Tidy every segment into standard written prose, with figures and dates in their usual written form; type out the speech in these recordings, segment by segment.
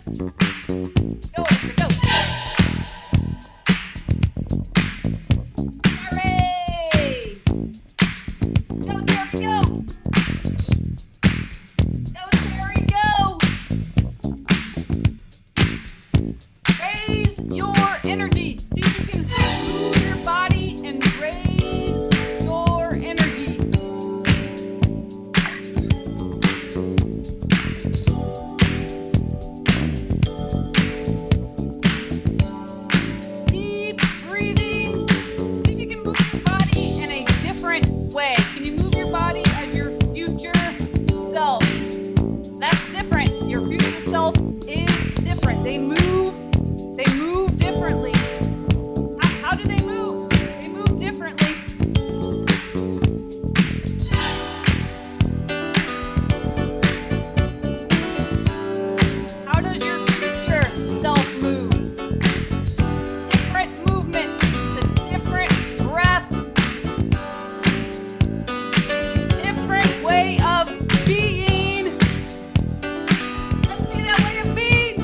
Go, go. Hooray! Go, Terry, go. Go, Terry, go. Raise your energy. See if you can move your body and raise your energy. Keep breathing. See if you can move your body in a different way. Can you move your body as your future self? That's different. Your future self is different. They move differently. How do they move? They move differently. How does your future self move? Different movement, it's a different breath, different way of being. Let's see that way of being.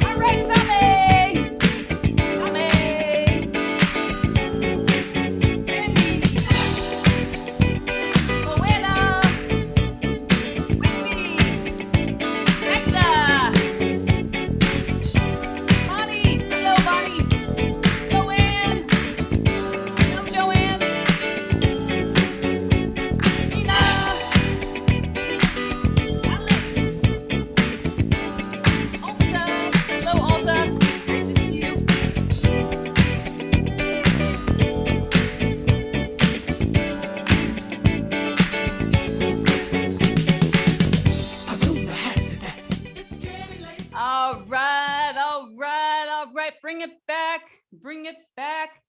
All right, Tommy. Tommy. Randy. Joanna. Whitney. Magda. Bonnie. Hello, Bonnie. Joanne. Hello, Joanne. Nina. Alice. Alta. Hello, Alta. Great to see you. All right, all right, all right. Bring it back. Bring it back.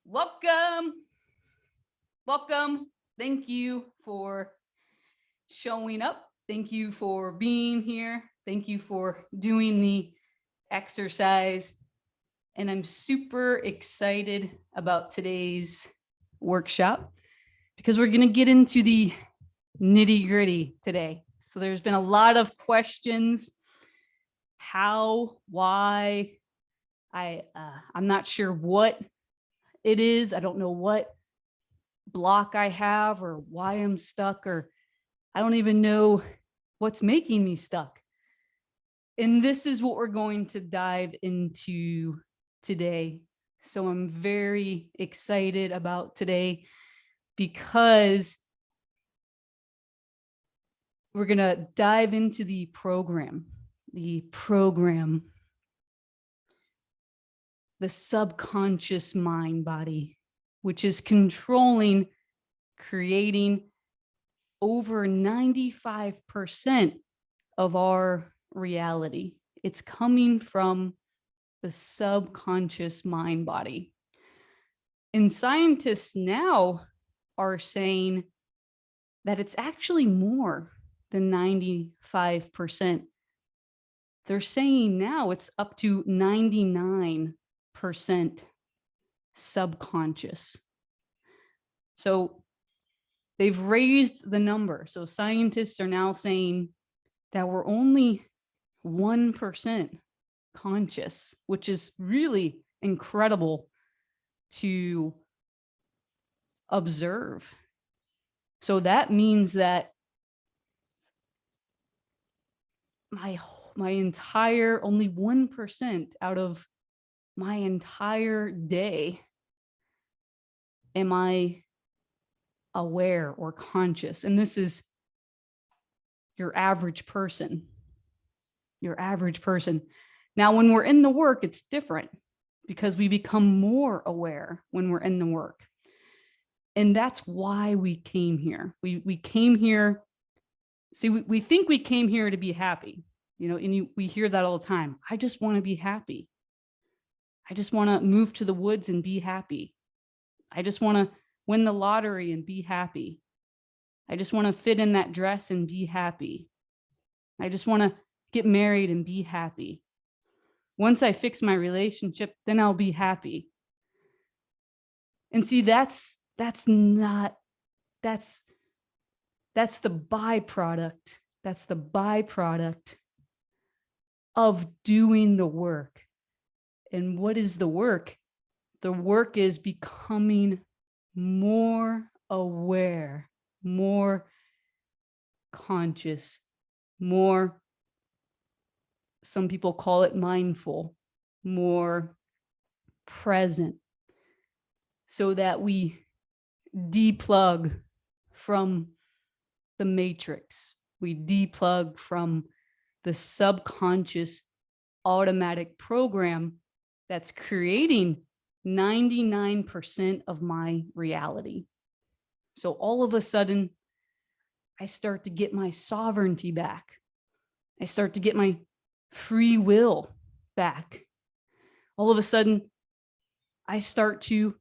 Welcome. Welcome. Thank you for showing up. Thank you for being here. Thank you for doing the exercise. And I'm super excited about today's workshop because we're going to get into the nitty gritty today. So there's been a lot of questions. How, why, I'm not sure what it is. I don't know what block I have or why I'm stuck, or I don't even know what's making me stuck. And this is what we're going to dive into today. So I'm very excited about today because we're going to dive into the program, the subconscious mind body, which is controlling, creating over 95% of our reality. It's coming from the subconscious mind body. And scientists now are saying that it's actually more than 95%. They're saying now it's up to 99% subconscious. So they've raised the number. So scientists are now saying that we're only 1% conscious, which is really incredible to observe. So that means that my entire, only 1% out of my entire day am I aware or conscious. And this is your average person. Your average person. Now, when we're in the work, it's different because we become more aware when we're in the work. And that's why we came here. We came here. See, we think we came here to be happy, and we hear that all the time. I just want to be happy. I just want to move to the woods and be happy. I just want to win the lottery and be happy. I just want to fit in that dress and be happy. I just want to get married and be happy. Once I fix my relationship, then I'll be happy. And see, that's the byproduct. That's the byproduct of doing the work. And what is the work? The work is becoming more aware, more conscious, more, some people call it mindful, more present, so that we deplug from the matrix. We deplug from the subconscious automatic program that's creating 99% of my reality. So all of a sudden, I start to get my sovereignty back. I start to get my free will back. All of a sudden, I start to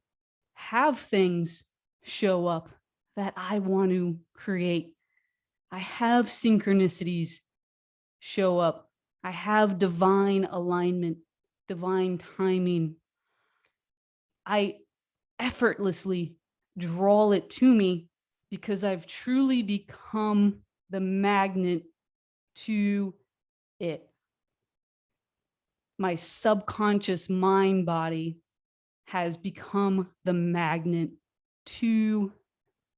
have things show up that I want to create. I have synchronicities show up. I have divine alignment, divine timing. I effortlessly draw it to me because I've truly become the magnet to it. My subconscious mind body has become the magnet to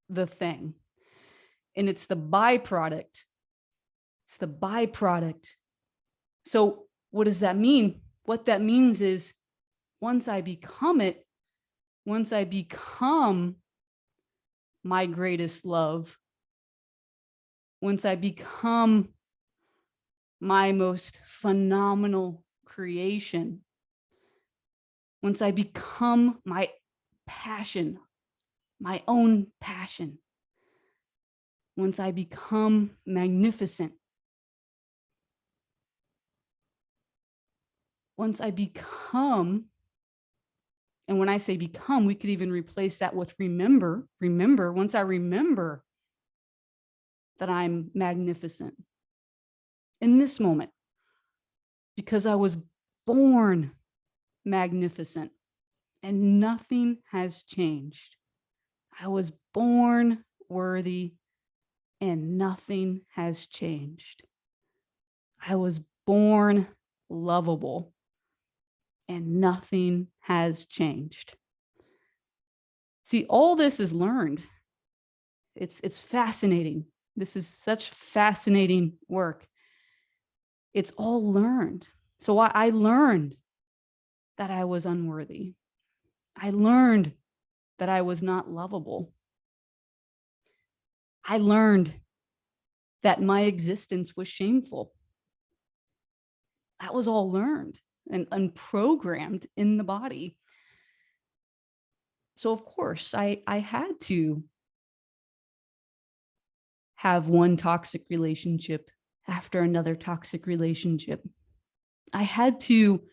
the thing. And it's the byproduct. It's the byproduct. So what does that mean? What that means is once I become it, once I become my greatest love, once I become my most phenomenal creation, once I become my passion, my own passion, once I become magnificent, once I become, and when I say become, we could even replace that with remember. Remember, once I remember that I'm magnificent in this moment, because I was born magnificent and nothing has changed. I was born worthy and nothing has changed. I was born lovable and nothing has changed. See, all this is learned. It's fascinating. This is such fascinating work. It's all learned. So I learned that I was unworthy. I learned that I was not lovable. I learned that my existence was shameful. That was all learned and programmed in the body. So of course, I had to have one toxic relationship after another toxic relationship. I had to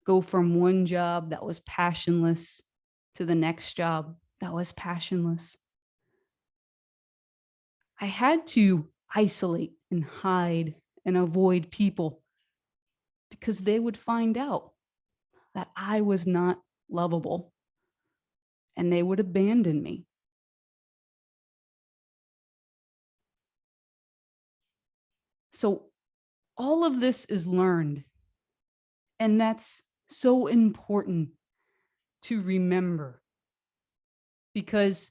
go from one job that was passionless to the next job that was passionless. I had to isolate and hide and avoid people because they would find out that I was not lovable and they would abandon me. So all of this is learned, and that's so important to remember, because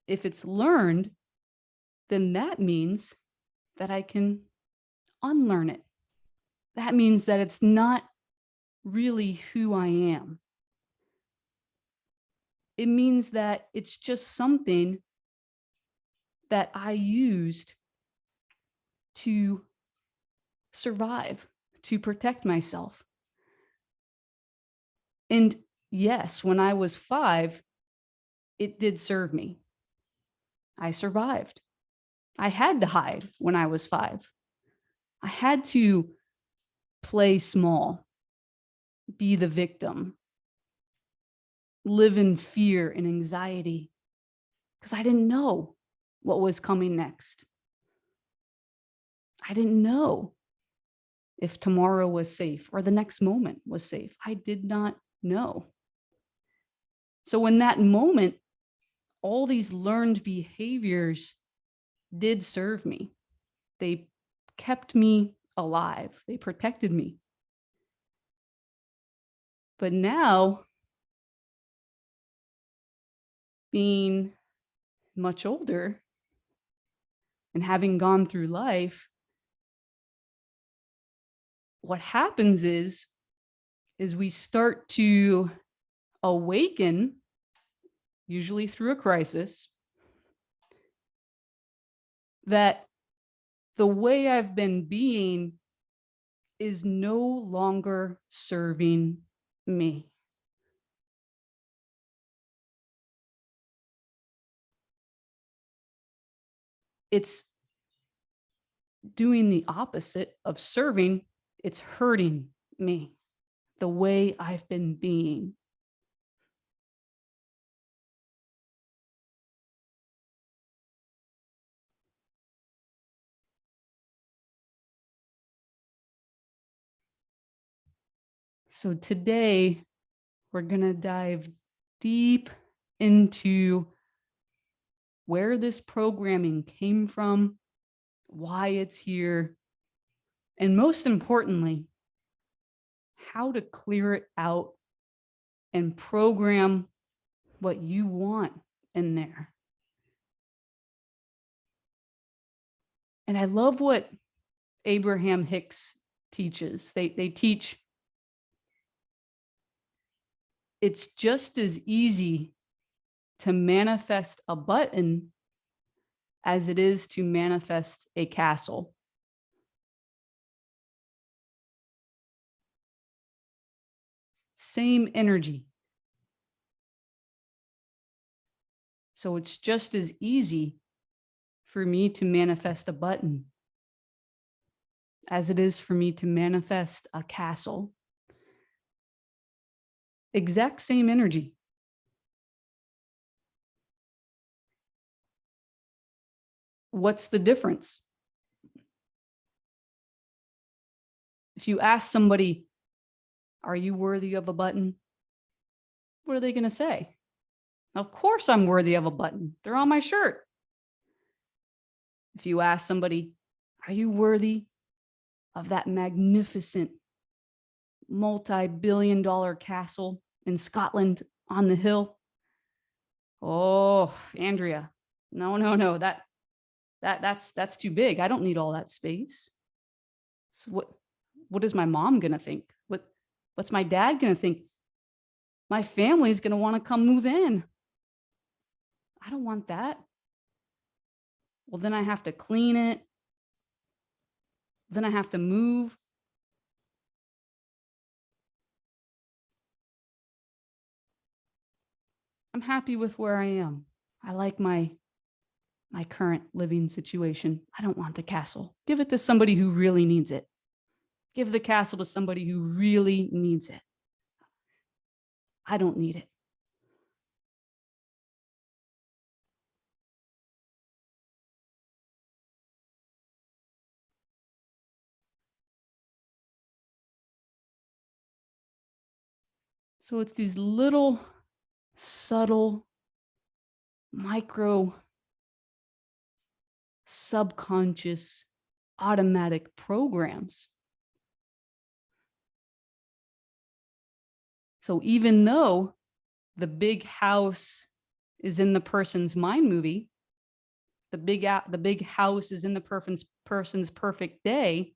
if it's learned, then that means that I can unlearn it. That means that it's not really who I am. It means that it's just something that I used to survive, to protect myself. And yes, when I was 5, it did serve me. I survived. I had to hide when I was 5. I had to play small, be the victim. live in fear and anxiety because I didn't know what was coming next. I didn't know if tomorrow was safe or the next moment was safe. I did not know. So in that moment, all these learned behaviors did serve me. They kept me alive. They protected me. But now, being much older and having gone through life, what happens is we start to awaken, usually through a crisis, that the way I've been being is no longer serving me. It's doing the opposite of serving. It's hurting me, the way I've been being. So today, we're going to dive deep into where this programming came from, why it's here, and most importantly, how to clear it out and program what you want in there. And I love what Abraham Hicks teaches. They teach it's just as easy to manifest a button as it is to manifest a castle. Same energy. So it's just as easy for me to manifest a button as it is for me to manifest a castle. Exact same energy. What's the difference? If you ask somebody, are you worthy of a button? What are they going to say? Of course I'm worthy of a button. They're on my shirt. If you ask somebody, are you worthy of that magnificent multi-billion-dollar castle in Scotland on the hill? Oh, Andrea, no, that's too big. I don't need all that space. So what is my mom gonna think? What's my dad gonna think? My family's gonna want to come move in. I don't want that. Well, then I have to clean it. Then I have to move. I'm happy with where I am. I like my current living situation. I don't want the castle. Give it to somebody who really needs it. Give the castle to somebody who really needs it. I don't need it. So it's these little subtle micro subconscious automatic programs. So even though the big house is in the person's mind movie, the big house is in the person's perfect day,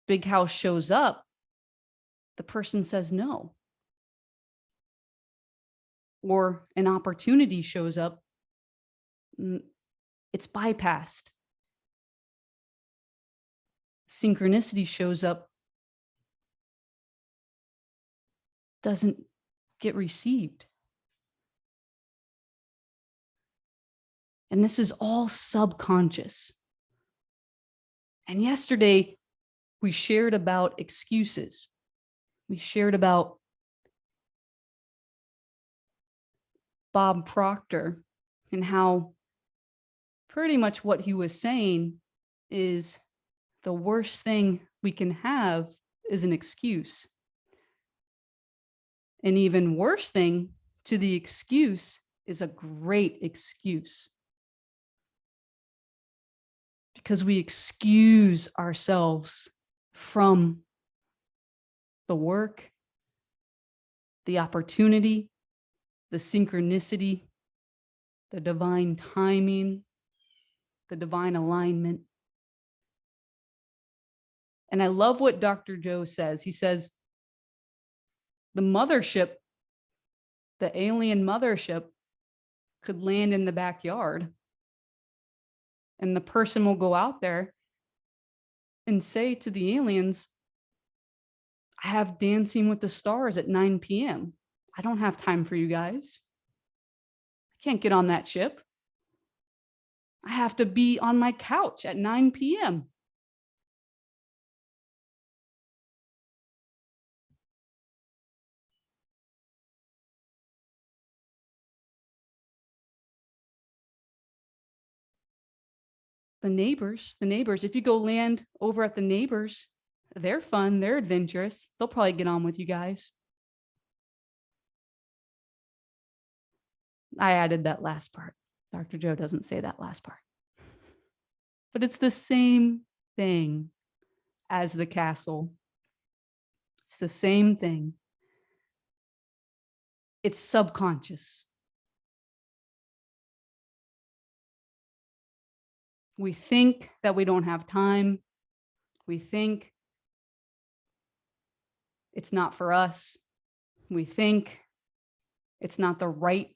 big house shows up, the person says no. Or an opportunity shows up, it's bypassed. Synchronicity shows up, doesn't get received. And this is all subconscious. And yesterday, we shared about excuses. We shared about Bob Proctor, and how pretty much what he was saying is the worst thing we can have is an excuse. An even worse thing to the excuse is a great excuse. Because we excuse ourselves from the work, the opportunity, the synchronicity, the divine timing, the divine alignment. And I love what Dr. Joe says. He says, the mothership, the alien mothership, could land in the backyard, and the person will go out there and say to the aliens, I have Dancing with the Stars at 9 p.m. I don't have time for you guys. I can't get on that ship. I have to be on my couch at 9 p.m. The neighbors, if you go land over at the neighbors, they're fun, they're adventurous. They'll probably get on with you guys. I added that last part. Dr. Joe doesn't say that last part. But it's the same thing as the castle. It's the same thing. It's subconscious. We think that we don't have time. We think it's not for us. We think it's not the right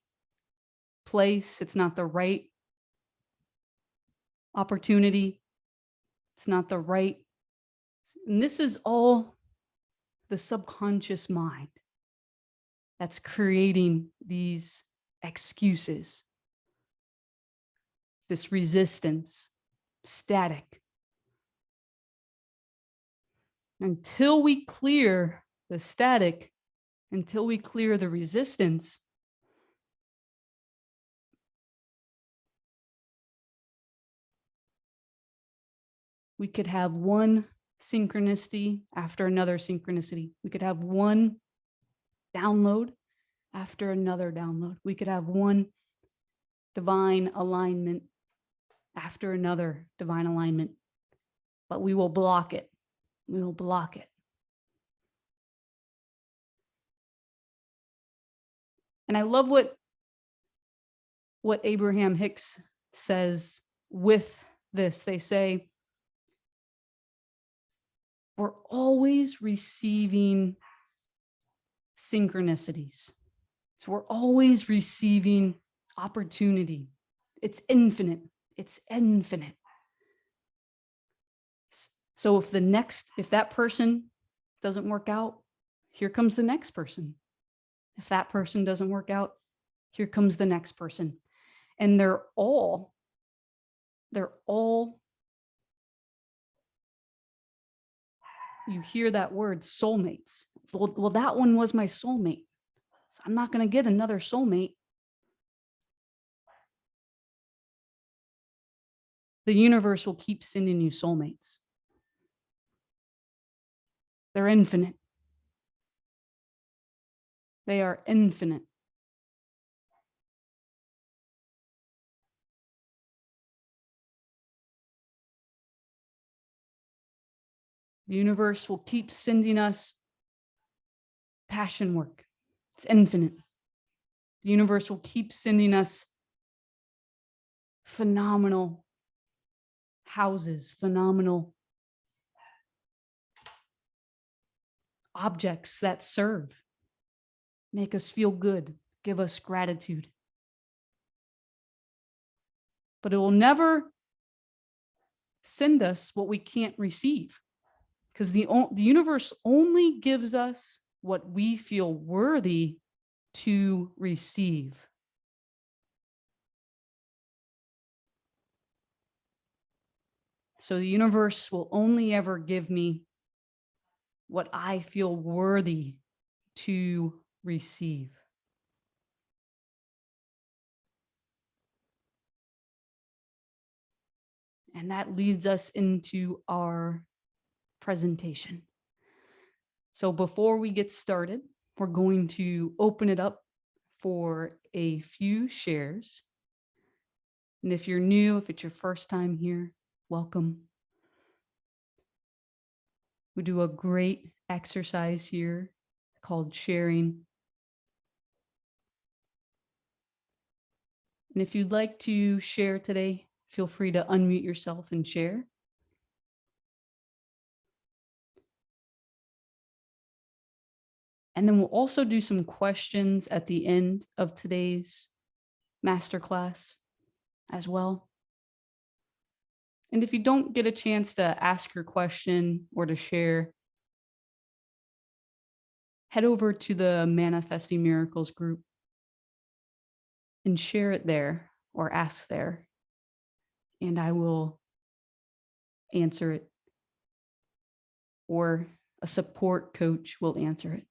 place. It's not the right opportunity. It's not the right. And this is all the subconscious mind that's creating these excuses, this resistance, static. Until we clear the static, until we clear the resistance, we could have one synchronicity after another synchronicity. We could have one download after another download. We could have one divine alignment after another divine alignment, but we will block it. We will block it. And I love what Abraham Hicks says with this. They say, we're always receiving synchronicities. So we're always receiving opportunity. It's infinite. It's infinite. So if that person doesn't work out, here comes the next person. If that person doesn't work out, here comes the next person. And they're all, you hear that word, soulmates. Well, that one was my soulmate. So I'm not going to get another soulmate. The universe will keep sending you soulmates. They're infinite. They are infinite. The universe will keep sending us passion work. It's infinite. The universe will keep sending us phenomenal houses, phenomenal objects that serve, make us feel good, give us gratitude. But it will never send us what we can't receive, because the universe only gives us what we feel worthy to receive. So the universe will only ever give me what I feel worthy to receive. And that leads us into our presentation. So before we get started, we're going to open it up for a few shares. And if you're new, if it's your first time here, welcome. We do a great exercise here called sharing. And if you'd like to share today, feel free to unmute yourself and share. And then we'll also do some questions at the end of today's masterclass as well. And if you don't get a chance to ask your question or to share, head over to the Manifesting Miracles group and share it there or ask there, and I will answer it, or a support coach will answer it.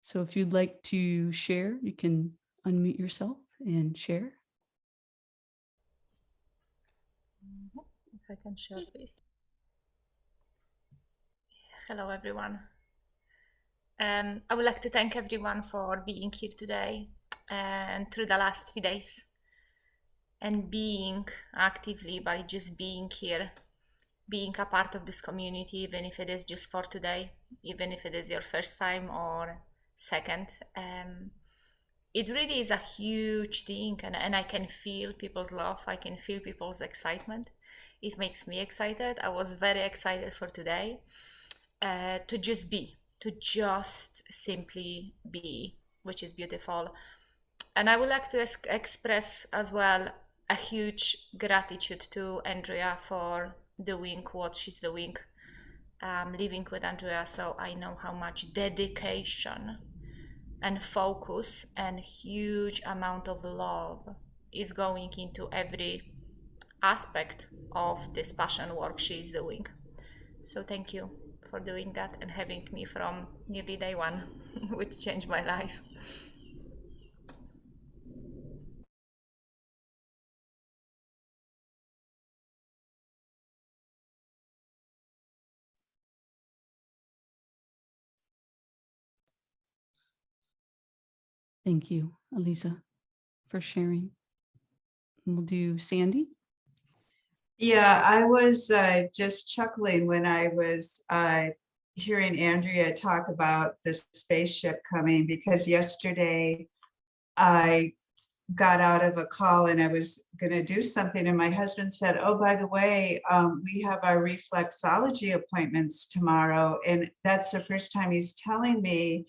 So if you'd like to share, you can unmute yourself and share. If I can share, please. Hello, everyone. I would like to thank everyone for being here today and through the last 3 days, and being actively by just being here, being a part of this community, even if it is just for today, even if it is your first time or second. It really is a huge thing, and I can feel people's love. I can feel people's excitement. It makes me excited. I was very excited for today to just be, to just simply be, which is beautiful. And I would like to express as well a huge gratitude to Andrea for doing what she's doing, living with Andrea. So I know how much dedication and focus and huge amount of love is going into every aspect of this passion work she's doing. So thank you for doing that and having me from nearly day one, which changed my life. Thank you, Elisa, for sharing. And we'll do Sandy. Yeah, I was just chuckling when I was hearing Andrea talk about the spaceship coming, because yesterday I got out of a call and I was going to do something, and my husband said, "Oh, by the way, we have our reflexology appointments tomorrow," and that's the first time he's telling me.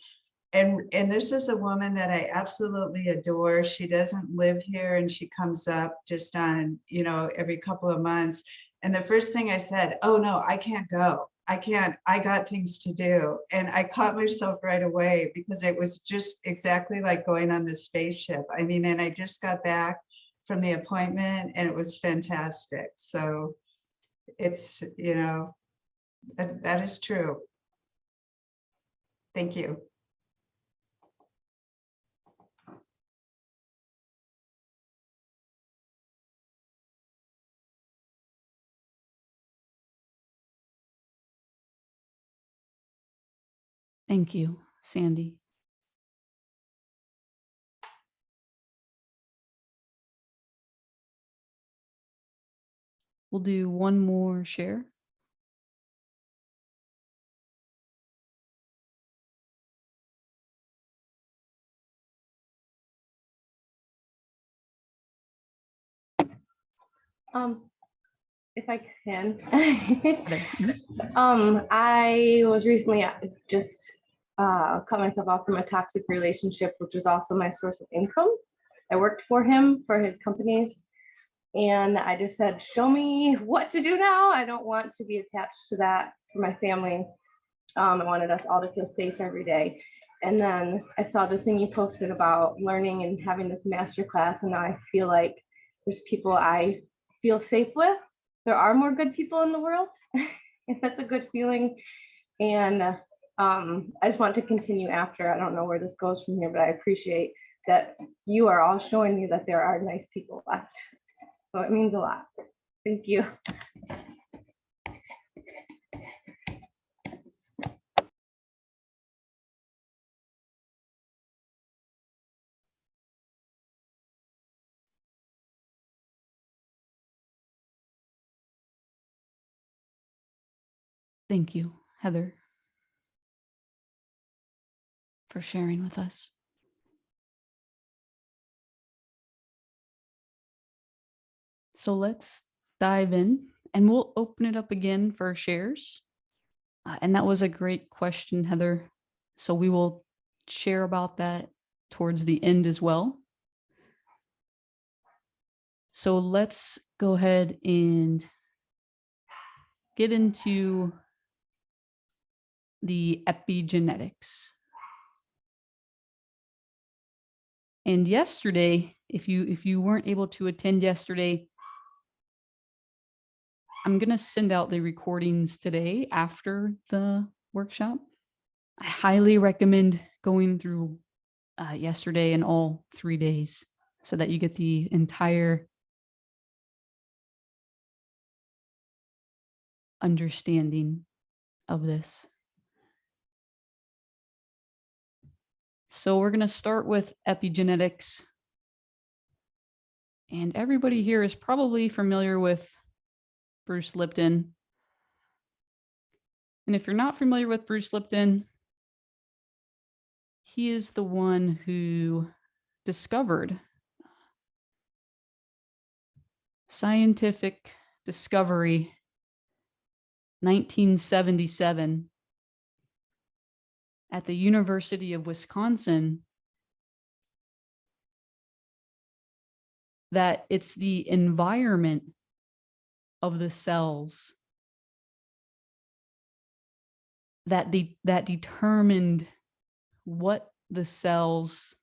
And this is a woman that I absolutely adore. She doesn't live here, and she comes up just on, every couple of months. And the first thing I said, "Oh no, I can't go. I got things to do." And I caught myself right away, because it was just exactly like going on the spaceship. I mean, and I just got back from the appointment and it was fantastic. So it's, that is true. Thank you. Thank you, Sandy. We'll do one more share. If I can, I was recently just cut myself off from a toxic relationship, which was also my source of income. I worked for him, for his companies, and I just said, "Show me what to do now. I don't want to be attached to that for my family." I wanted us all to feel safe every day. And then I saw the thing you posted about learning and having this master class, and now I feel like there's people I feel safe with. There are more good people in the world, and that's a good feeling. And I just want to continue after. I don't know where this goes from here, but I appreciate that you are all showing me that there are nice people left. So it means a lot. Thank you. Thank you, Heather, for sharing with us. So let's dive in and we'll open it up again for shares. And that was a great question, Heather. So we will share about that towards the end as well. So let's go ahead and get into the epigenetics. And yesterday, if you weren't able to attend yesterday, I'm going to send out the recordings today after the workshop. I highly recommend going through yesterday and all 3 days so that you get the entire understanding of this. So we're going to start with epigenetics. And everybody here is probably familiar with Bruce Lipton. And if you're not familiar with Bruce Lipton, he is the one who discovered scientific discovery 1977 at the University of Wisconsin that it's the environment of the cells that determined what the cells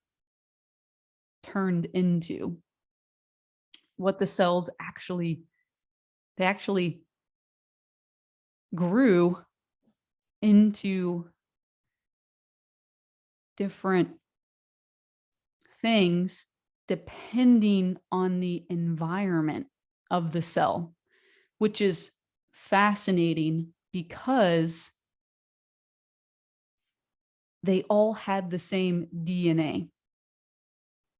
turned into, what the cells actually grew into different things depending on the environment of the cell, which is fascinating because they all had the same DNA.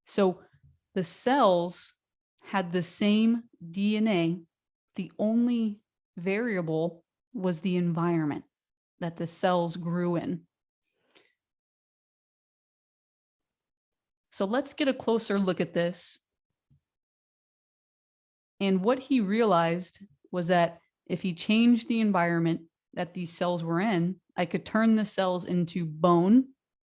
So the cells had the same DNA. The only variable was the environment that the cells grew in. So let's get a closer look at this. And what he realized was that if he changed the environment that these cells were in, I could turn the cells into bone.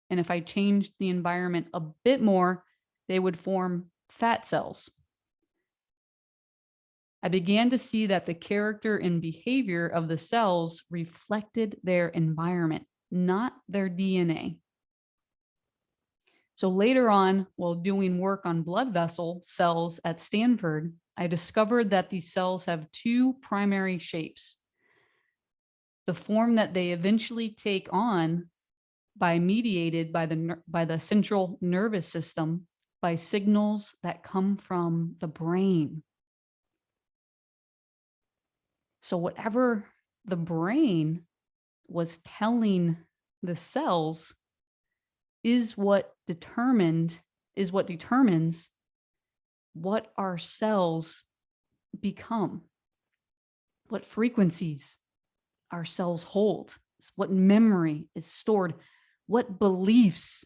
And if I changed the environment a bit more, they would form fat cells. I began to see that the character and behavior of the cells reflected their environment, not their DNA. So later on, while doing work on blood vessel cells at Stanford, I discovered that these cells have two primary shapes. The form that they eventually take on mediated by the central nervous system by signals that come from the brain. So whatever the brain was telling the cells is what determines what our cells become, what frequencies our cells hold, what memory is stored, what beliefs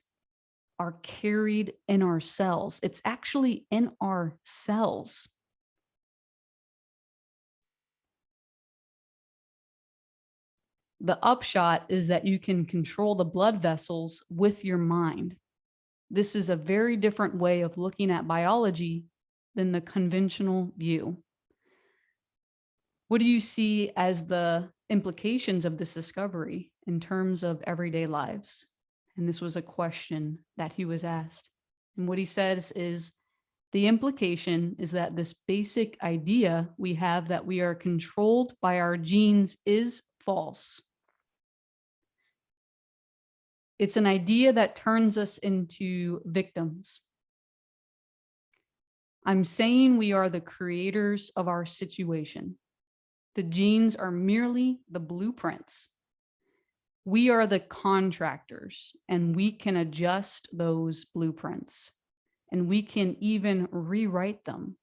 are carried in our cells. It's actually in our cells. The upshot is that you can control the blood vessels with your mind. This is a very different way of looking at biology than the conventional view. What do you see as the implications of this discovery in terms of everyday lives? And this was a question that he was asked. And what he says is, the implication is that this basic idea we have that we are controlled by our genes is false. It's an idea that turns us into victims. I'm saying we are the creators of our situation. The genes are merely the blueprints. We are the contractors, and we can adjust those blueprints, and we can even rewrite them.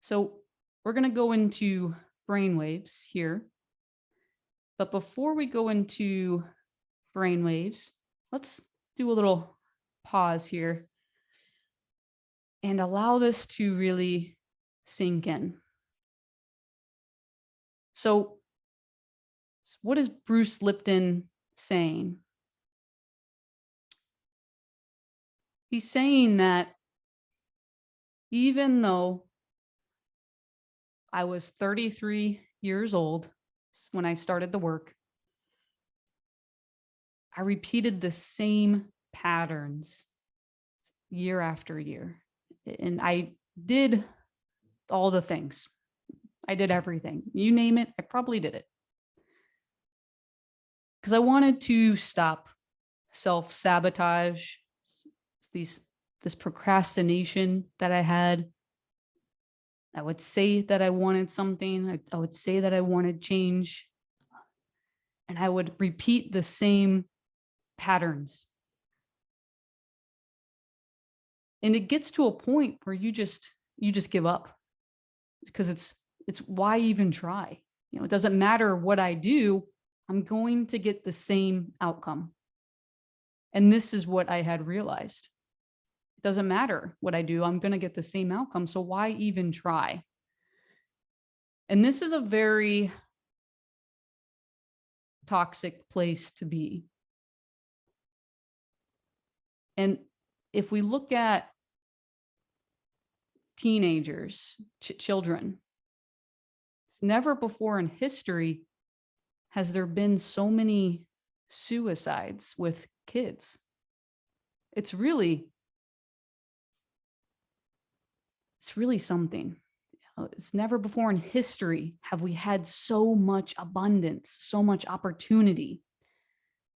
So we're going to go into brainwaves here. But before we go into brainwaves, let's do a little pause here and allow this to really sink in. So what is Bruce Lipton saying? He's saying that even though I was 33 years old when I started the work, I repeated the same patterns year after year. And I did all the things. I did everything. You name it, I probably did it. Because I wanted to stop self-sabotage, this procrastination that I had. I would say that I wanted something. I would say that I wanted change. And I would repeat the same patterns. And it gets to a point where you just give up, because it's why even try? You know, it doesn't matter what I do, I'm going to get the same outcome. And this is what I had realized. It doesn't matter what I do, I'm going to get the same outcome. So why even try? And this is a very toxic place to be. And if we look at teenagers, children, it's never before in history has there been so many suicides with kids. It's really something. It's never before in history have we had so much abundance, so much opportunity,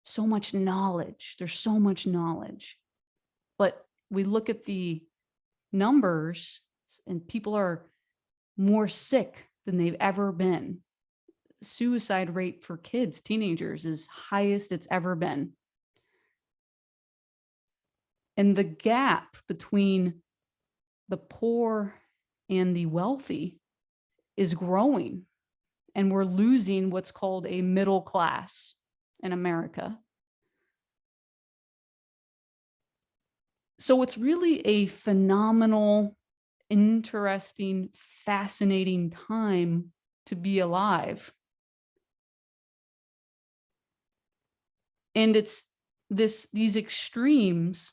so much knowledge. There's so much knowledge. But we look at the numbers and people are more sick than they've ever been. Suicide rate for kids, teenagers, is highest it's ever been. And the gap between the poor and the wealthy is growing. And we're losing what's called a middle class in America. So it's really a phenomenal, interesting, fascinating time to be alive. And it's these extremes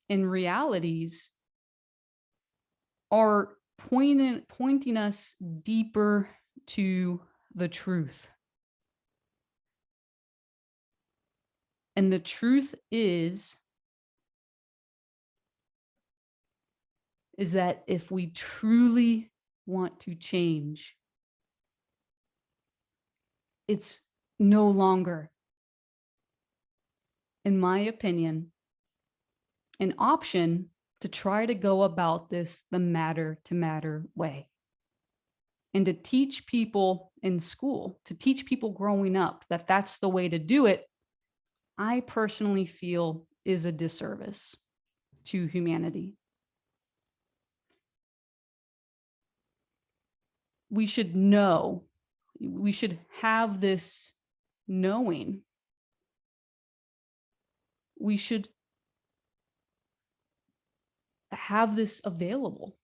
and realities are pointing us deeper to the truth. And the truth is that if we truly want to change, it's no longer, in my opinion, an option to try to go about this the matter to matter way. And to teach people in school, to teach people growing up that that's the way to do it, I personally feel is a disservice to humanity. We should know, we should have this knowing. We should have this available,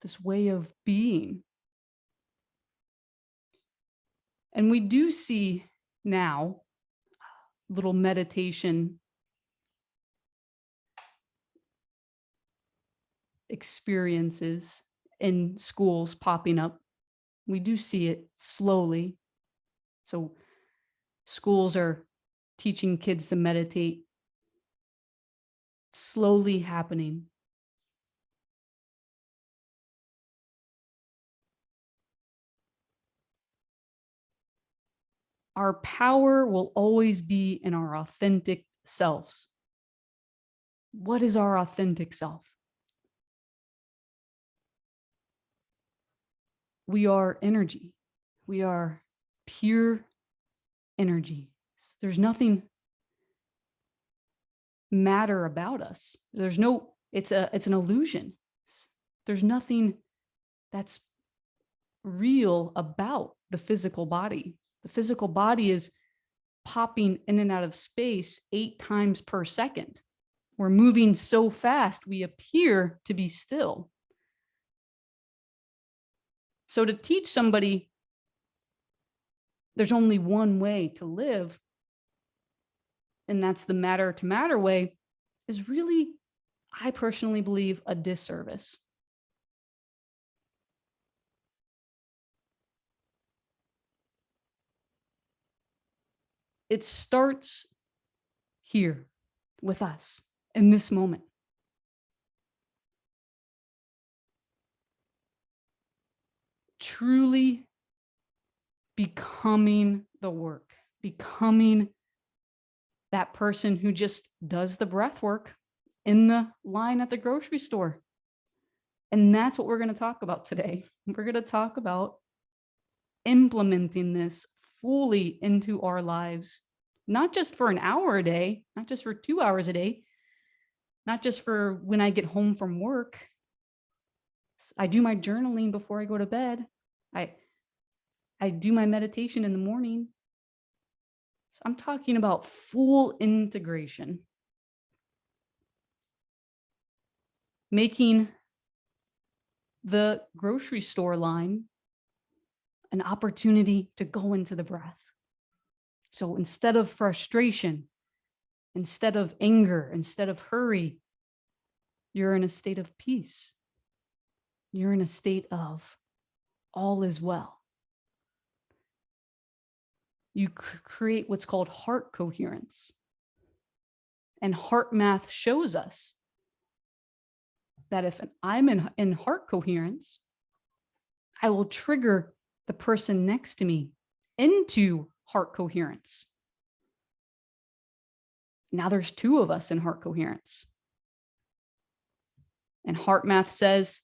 this way of being. And we do see now little meditation experiences in schools popping up. We do see it slowly. So schools are teaching kids to meditate, slowly happening. our power will always be in our authentic selves. What is our authentic self? We are energy. We are pure energy. There's nothing matter about us. There's no, it's an illusion. There's nothing that's real about the physical body. The physical body is popping in and out of space 8 times per second. We're moving so fast, we appear to be still. So to teach somebody there's only one way to live, and that's the matter to matter way, is really, I personally believe, a disservice. It starts here with us in this moment. Truly becoming the work, becoming that person who just does the breath work in the line at the grocery store. And that's what we're going to talk about today. We're going to talk about implementing this fully into our lives, not just for an hour a day, not just for 2 hours a day, not just for when I get home from work. I do my journaling before I go to bed. I do my meditation in the morning. So I'm talking about full integration. Making the grocery store line an opportunity to go into the breath. So instead of frustration, instead of anger, instead of hurry, you're in a state of peace. You're in a state of all is well. You create what's called heart coherence. And heart math shows us that if I'm in heart coherence, I will trigger the person next to me into heart coherence. Now there's 2 of us in heart coherence. And heart math says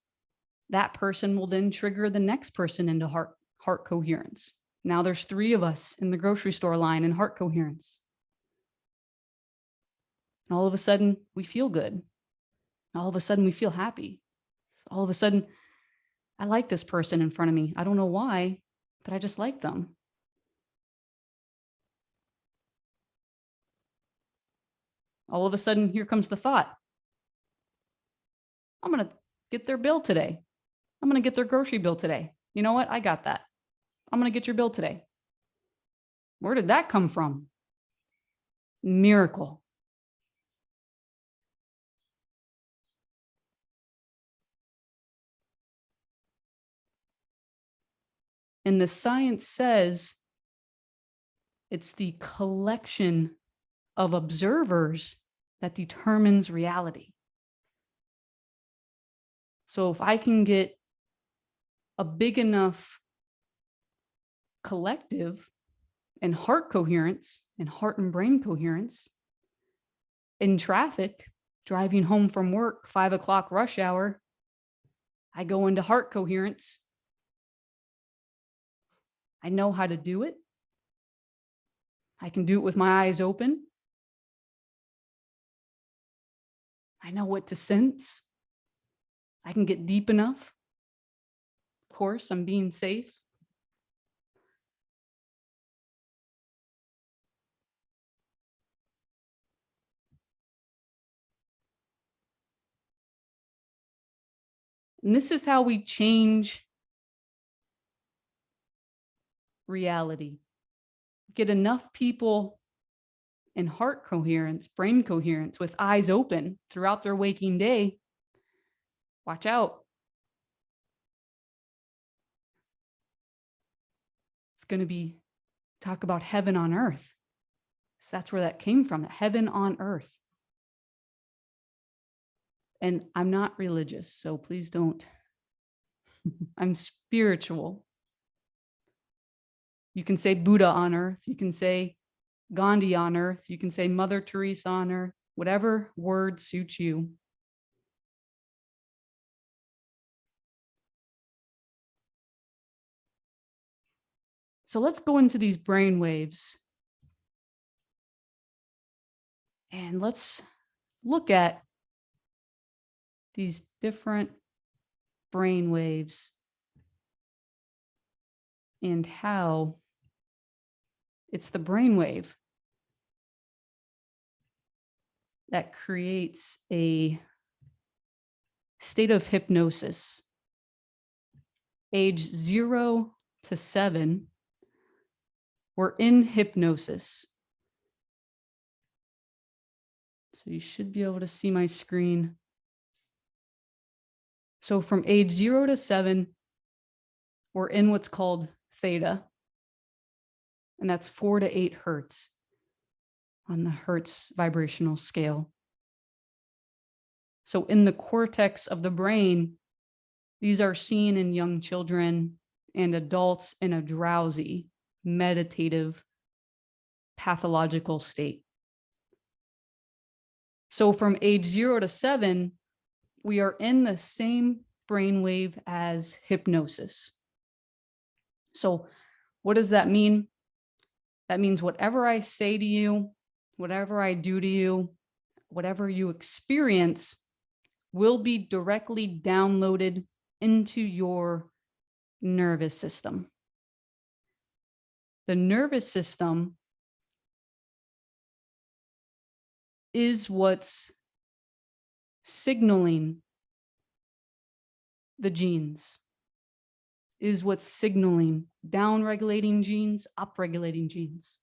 that person will then trigger the next person into heart coherence. Now there's 3 of us in the grocery store line in heart coherence. And all of a sudden we feel good. All of a sudden we feel happy. All of a sudden, I like this person in front of me. I don't know why, but I just like them. All of a sudden, here comes the thought. I'm going to get their bill today. I'm going to get their grocery bill today. You know what? I got that. I'm going to get your bill today. Where did that come from? Miracle. And the science says it's the collection of observers that determines reality. So if I can get a big enough collective and heart coherence and heart and brain coherence in traffic, driving home from work, 5 o'clock rush hour, I go into heart coherence. I know how to do it. I can do it with my eyes open. I know what to sense. I can get deep enough. Of course, I'm being safe. And this is how we change reality. Get enough people in heart coherence, brain coherence, with eyes open throughout their waking day. Watch out. It's going to be talk about heaven on earth. So that's where that came from, heaven on earth. And I'm not religious, so please don't. I'm spiritual. You can say Buddha on earth. You can say Gandhi on earth. You can say Mother Teresa on earth, whatever word suits you. So let's go into these brain waves and let's look at these different brain waves and how it's the brainwave that creates a state of hypnosis. Age 0 to 7, we're in hypnosis. So you should be able to see my screen. So from age 0 to 7, we're in what's called theta. And that's 4 to 8 hertz on the Hertz vibrational scale. So in the cortex of the brain, these are seen in young children and adults in a drowsy, meditative, pathological state. So from age 0 to 7, we are in the same brainwave as hypnosis. So what does that mean? That means whatever I say to you, whatever I do to you, whatever you experience will be directly downloaded into your nervous system. The nervous system is what's signaling the genes, is what's signaling down-regulating genes, up-regulating genes.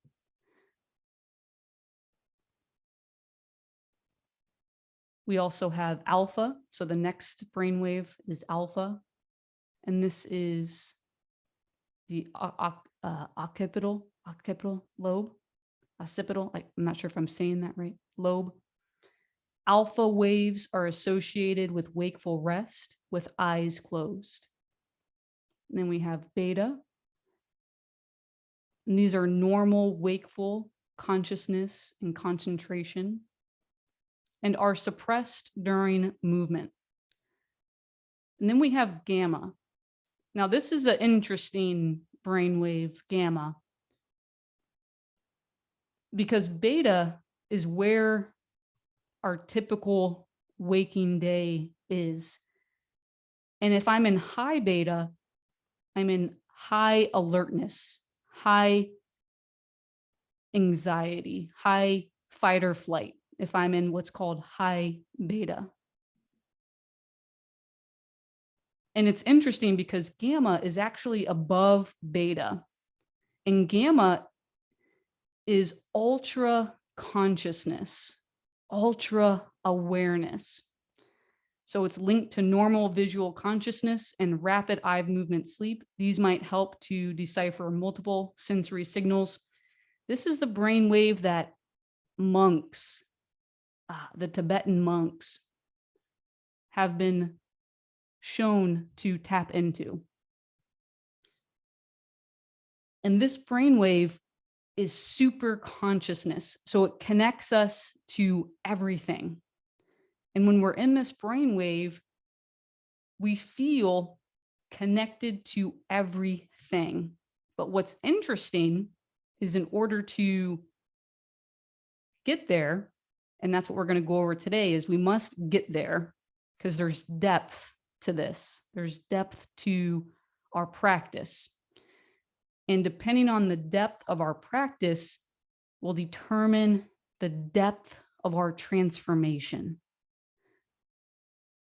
We also have alpha. So the next brainwave is alpha. And this is the occipital lobe, occipital, I'm not sure if I'm saying that right, lobe. Alpha waves are associated with wakeful rest with eyes closed. And then we have beta. And these are normal wakeful consciousness and concentration, and are suppressed during movement. And then we have gamma. Now, this is an interesting brainwave, gamma, because beta is where our typical waking day is. And if I'm in high beta, I'm in high alertness, high anxiety, high fight or flight, if I'm in what's called high beta. And it's interesting because gamma is actually above beta. And gamma is ultra consciousness, ultra awareness. So it's linked to normal visual consciousness and rapid eye movement sleep. These might help to decipher multiple sensory signals. This is the brainwave that monks, the Tibetan monks, have been shown to tap into. And this brainwave is super consciousness. So it connects us to everything. And when we're in this brainwave, we feel connected to everything. But what's interesting is in order to get there, and that's what we're going to go over today, is we must get there because there's depth to this. There's depth to our practice. And depending on the depth of our practice will determine the depth of our transformation.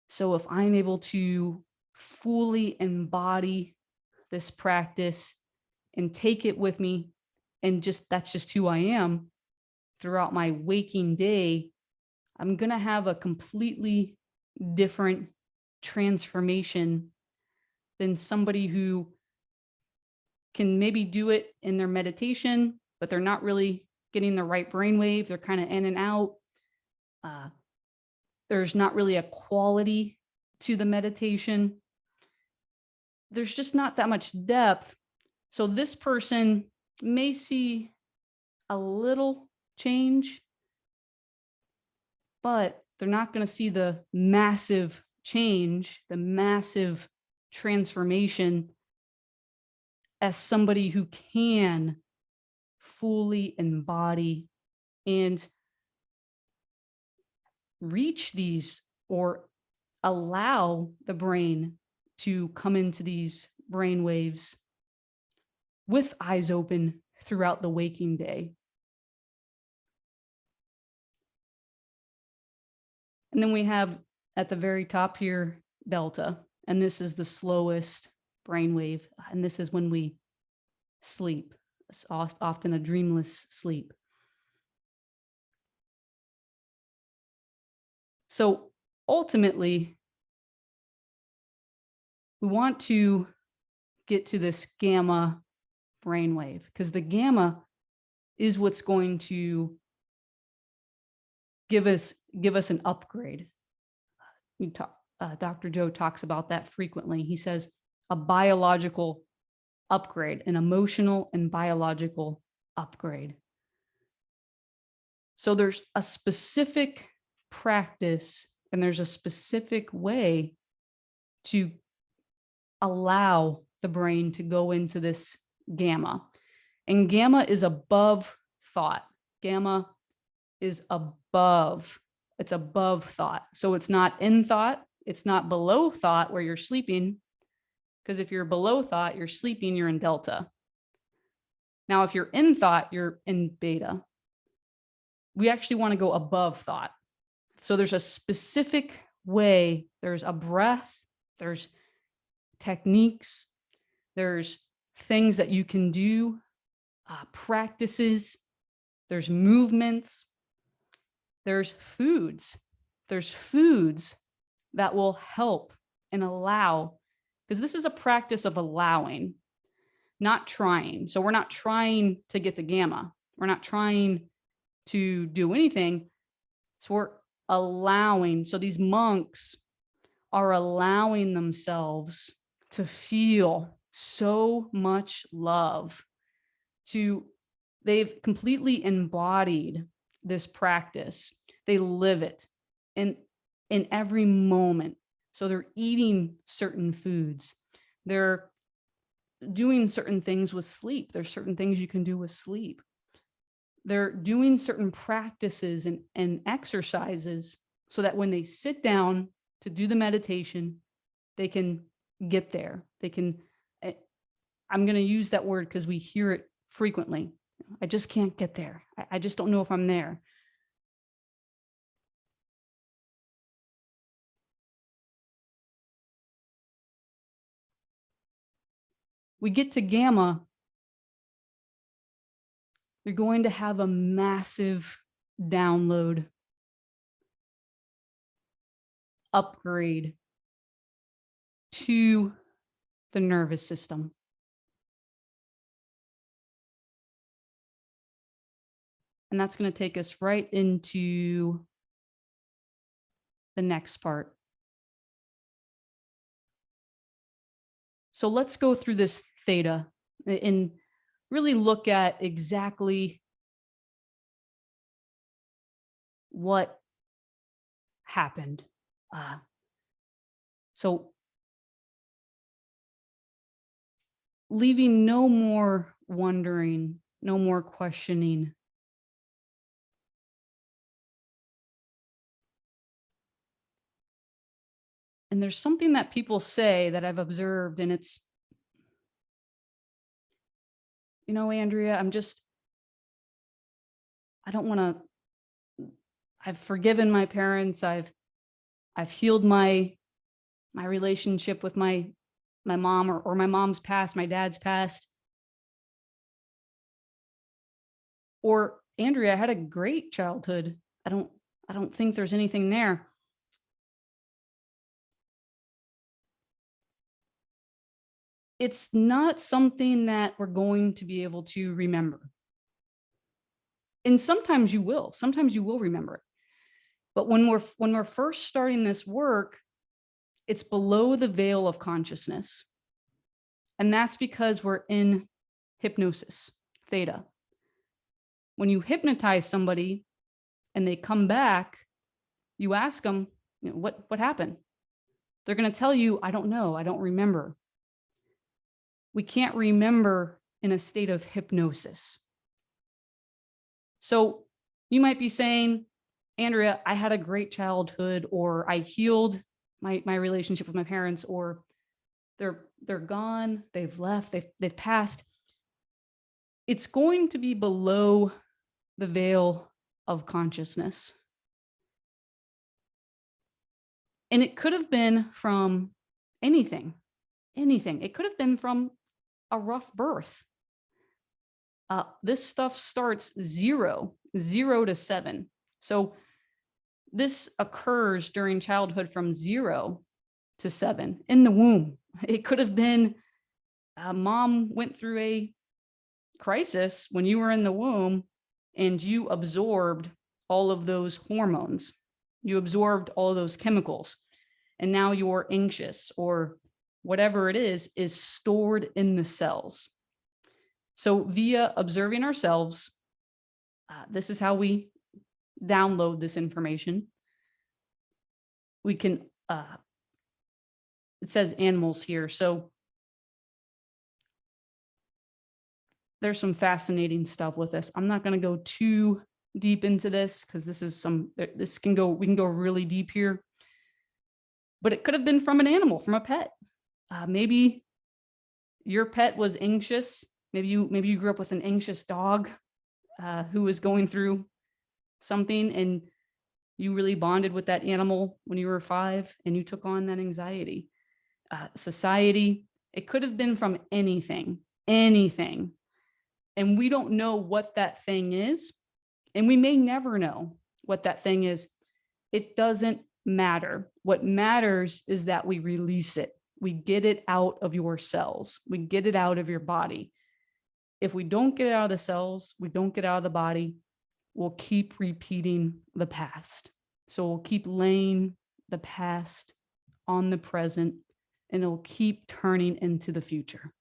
So if I'm able to fully embody this practice and take it with me, and that's just who I am throughout my waking day, I'm going to have a completely different transformation than somebody who can maybe do it in their meditation, but they're not really getting the right brainwave. They're kind of in and out. There's not really a quality to the meditation. There's just not that much depth. So this person may see a little change, but they're not going to see the massive change, the massive transformation as somebody who can fully embody and reach these or allow the brain to come into these brain waves with eyes open throughout the waking day. And then we have at the very top here, delta, and this is the slowest brainwave. And this is when we sleep. It's often a dreamless sleep. So ultimately, we want to get to this gamma brainwave because the gamma is what's going to give us an upgrade. Dr. Joe talks about that frequently. He says a biological upgrade, an emotional and biological upgrade. So there's a specific practice and there's a specific way to allow the brain to go into this gamma. And gamma is above thought. Gamma is above, it's above thought. So it's not in thought, it's not below thought where you're sleeping, because if you're below thought, you're sleeping, you're in delta. Now, if you're in thought, you're in beta. We actually want to go above thought. So there's a specific way, there's a breath, there's techniques, there's things that you can do, practices, there's movements, there's foods that will help and allow, because this is a practice of allowing, not trying. So we're not trying to get the gamma. We're not trying to do anything. So we're allowing. So these monks are allowing themselves to feel so much love. They've completely embodied this practice. They live it in every moment. So they're eating certain foods. They're doing certain things with sleep. There's certain things you can do with sleep. They're doing certain practices and exercises so that when they sit down to do the meditation, they can get there. They can, I'm going to use that word because we hear it frequently. I just can't get there. I just don't know if I'm there. We get to gamma, you're going to have a massive download, upgrade to the nervous system. And that's going to take us right into the next part. So let's go through this theta and really look at exactly what happened. So leaving no more wondering, no more questioning. And there's something that people say that I've observed, and it's, you know, Andrea, I don't want to, I've forgiven my parents. I've healed my relationship with my mom or my mom's past, my dad's past. Or Andrea, I had a great childhood. I don't think there's anything there. It's not something that we're going to be able to remember. And sometimes you will remember it. But when we're first starting this work, it's below the veil of consciousness. And that's because we're in hypnosis. theta. When you hypnotize somebody and they come back, you ask them, you know, what happened? They're going to tell you, I don't know, I don't remember. We can't remember in a state of hypnosis. So you might be saying, Andrea, I had a great childhood, or I healed my relationship with my parents, or they're gone, they've left, they've passed. It's going to be below the veil of consciousness. And it could have been from anything. It could have been from a rough birth. This stuff starts 0 to 7. So this occurs during childhood from 0 to 7 in the womb. It could have been mom went through a crisis when you were in the womb and you absorbed all of those hormones. You absorbed all of those chemicals, and now you're anxious, or whatever it is stored in the cells. So via observing ourselves, this is how we download this information. We can, it says animals here. So there's some fascinating stuff with this. I'm not going to go too deep into this because we can go really deep here. But it could have been from an animal, from a pet. Maybe your pet was anxious. Maybe you grew up with an anxious dog who was going through something, and you really bonded with that animal when you were 5, and you took on that anxiety. Society, it could have been from anything. And we don't know what that thing is. And we may never know what that thing is. It doesn't matter. What matters is that we release it. We get it out of your cells. We get it out of your body. If we don't get it out of the cells, we don't get it out of the body, we'll keep repeating the past. So we'll keep laying the past on the present, and it'll keep turning into the future.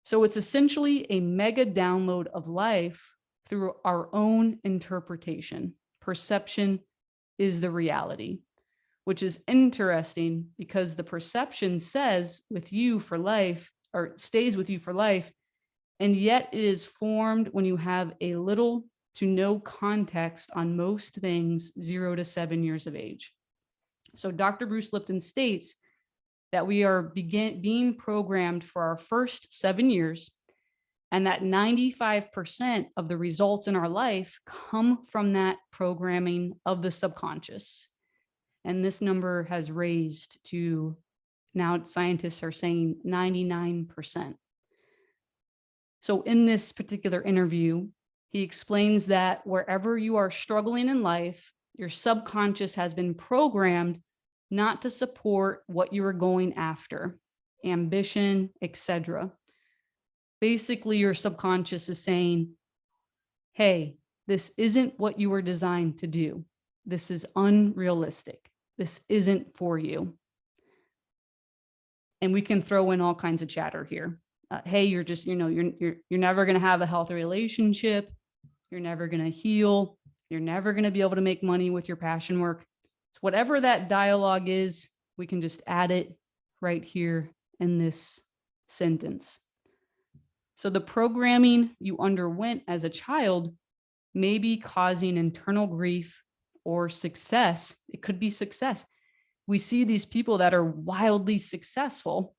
So it's essentially a mega download of life through our own interpretation. Perception is the reality, which is interesting because the perception says with you for life, or stays with you for life, and yet it is formed when you have a little to no context on most things 0 to 7 years of age. So Dr. Bruce Lipton states that we are being programmed for our first 7 years, and that 95% of the results in our life come from that programming of the subconscious. And this number has raised to, now scientists are saying 99%. So in this particular interview, he explains that wherever you are struggling in life, your subconscious has been programmed not to support what you are going after, ambition, etc. Basically, your subconscious is saying, hey, this isn't what you were designed to do. This is unrealistic. This isn't for you. And we can throw in all kinds of chatter here. Hey, you're just, you're never going to have a healthy relationship. You're never going to heal. You're never going to be able to make money with your passion work. So whatever that dialogue is, we can just add it right here in this sentence. So the programming you underwent as a child may be causing internal grief or success. It could be success. We see these people that are wildly successful,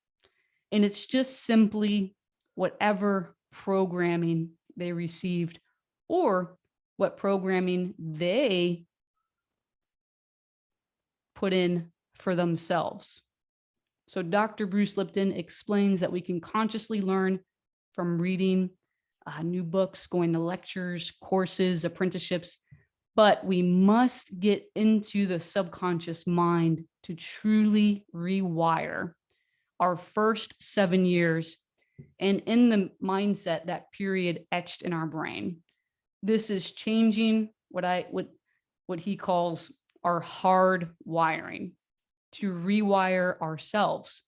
and it's just simply whatever programming they received or what programming they put in for themselves. So Dr. Bruce Lipton explains that we can consciously learn from reading new books, going to lectures, courses, apprenticeships, but we must get into the subconscious mind to truly rewire our first 7 years, and in the mindset, that period etched in our brain. This is changing what he calls our hard wiring. To rewire ourselves,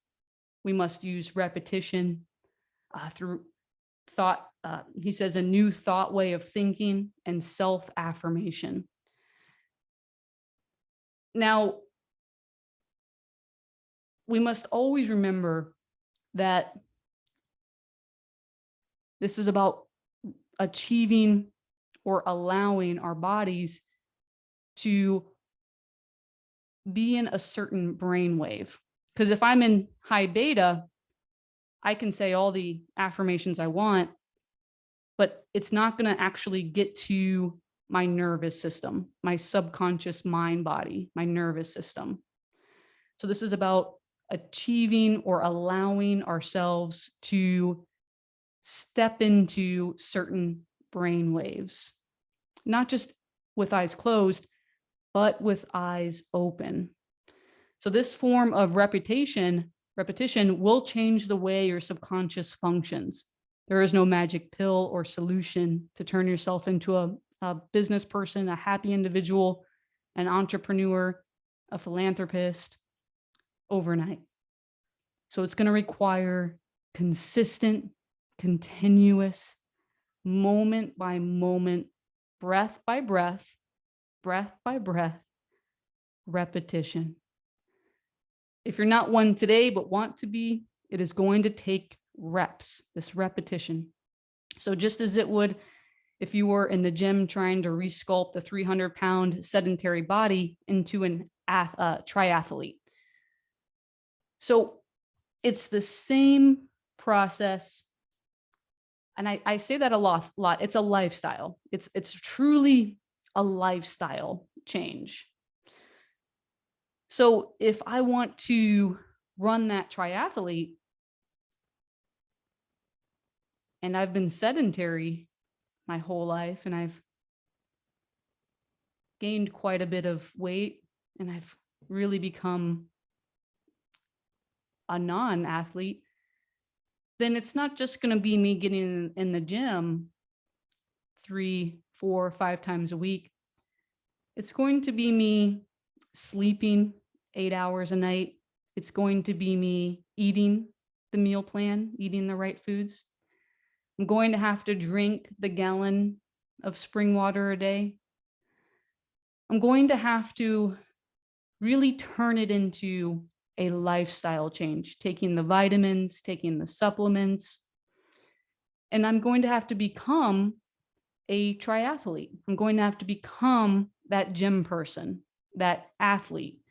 we must use repetition through thought, he says, a new thought way of thinking and self-affirmation. Now, we must always remember that this is about achieving or allowing our bodies to be in a certain brainwave. Because if I'm in high beta, I can say all the affirmations I want, but it's not going to actually get to my nervous system, my subconscious mind body, my nervous system. So this is about achieving or allowing ourselves to step into certain brain waves, not just with eyes closed, but with eyes open. So this form of repetition will change the way your subconscious functions. There is no magic pill or solution to turn yourself into a business person, a happy individual, an entrepreneur, a philanthropist overnight. So it's going to require consistent, continuous, moment by moment, breath by breath repetition. If you're not one today, but want to be, it is going to take reps, this repetition. So just as it would if you were in the gym trying to resculpt a 300-pound sedentary body into an triathlete. So it's the same process. And I say that a lot. It's a lifestyle. It's truly a lifestyle change. So if I want to run that triathlete and I've been sedentary my whole life and I've gained quite a bit of weight and I've really become a non-athlete, then it's not just going to be me getting in the gym 3, 4, 5 times a week. It's going to be me sleeping 8 hours a night. It's going to be me eating the meal plan, eating the right foods. I'm going to have to drink the gallon of spring water a day. I'm going to have to really turn it into a lifestyle change, taking the vitamins, taking the supplements, and I'm going to have to become a triathlete. I'm going to have to become that gym person, that athlete.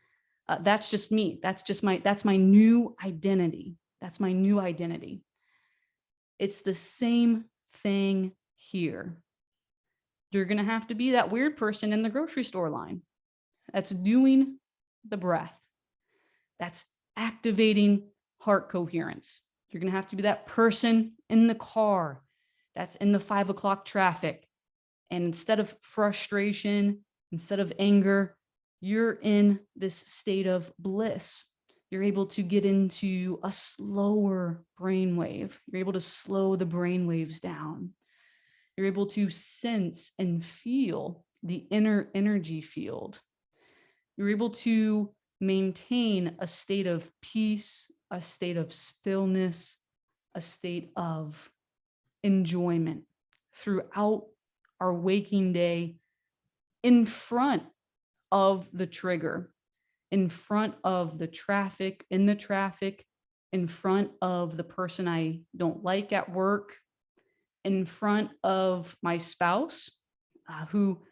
That's just me. That's my new identity. That's my new identity. It's the same thing here. You're going to have to be that weird person in the grocery store line that's doing the breath. That's activating heart coherence. You're going to have to be that person in the car that's in the 5 o'clock traffic. And instead of frustration, instead of anger, you're in this state of bliss. You're able to get into a slower brainwave. You're able to slow the brainwaves down. You're able to sense and feel the inner energy field. You're able to maintain a state of peace, a state of stillness, a state of enjoyment throughout our waking day in front of the trigger, in front of the traffic, in front of the person I don't like at work, in front of my spouse, who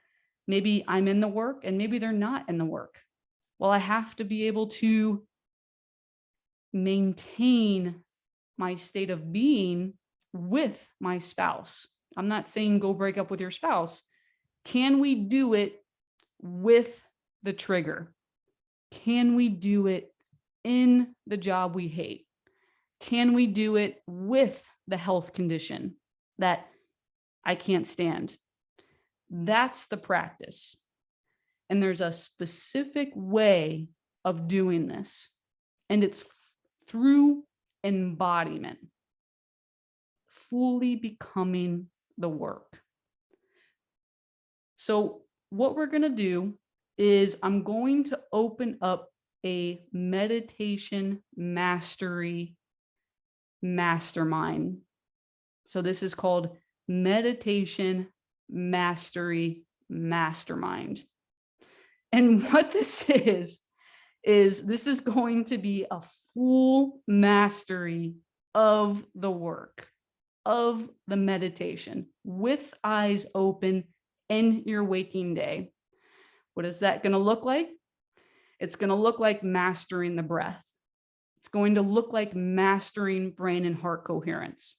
maybe I'm in the work and maybe they're not in the work. Well, I have to be able to maintain my state of being with my spouse. I'm not saying go break up with your spouse. Can we do it with the trigger? Can we do it in the job we hate? Can we do it with the health condition that I can't stand? That's the practice. And there's a specific way of doing this. And it's through embodiment, fully becoming the work. So what we're going to do is I'm going to open up a meditation mastery mastermind So this is called Meditation Mastery Mastermind. And what this is this is going to be a full mastery of the work, of the meditation, with eyes open in your waking day. What is that going to look like? It's going to look like mastering the breath. It's going to look like mastering brain and heart coherence.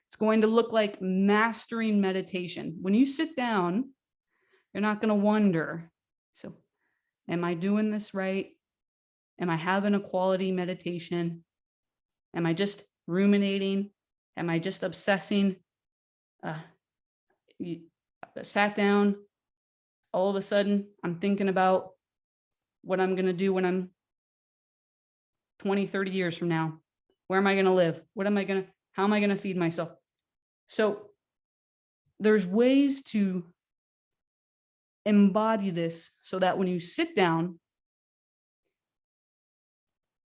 It's going to look like mastering meditation. When you sit down, you're not going to wonder, so am I doing this right? Am I having a quality meditation? Am I just ruminating? Am I just obsessing? You sat down, all of a sudden I'm thinking about what I'm going to do when I'm 20, 30 years from now. Where am I going to live? How am I going to feed myself? So there's ways to embody this so that when you sit down,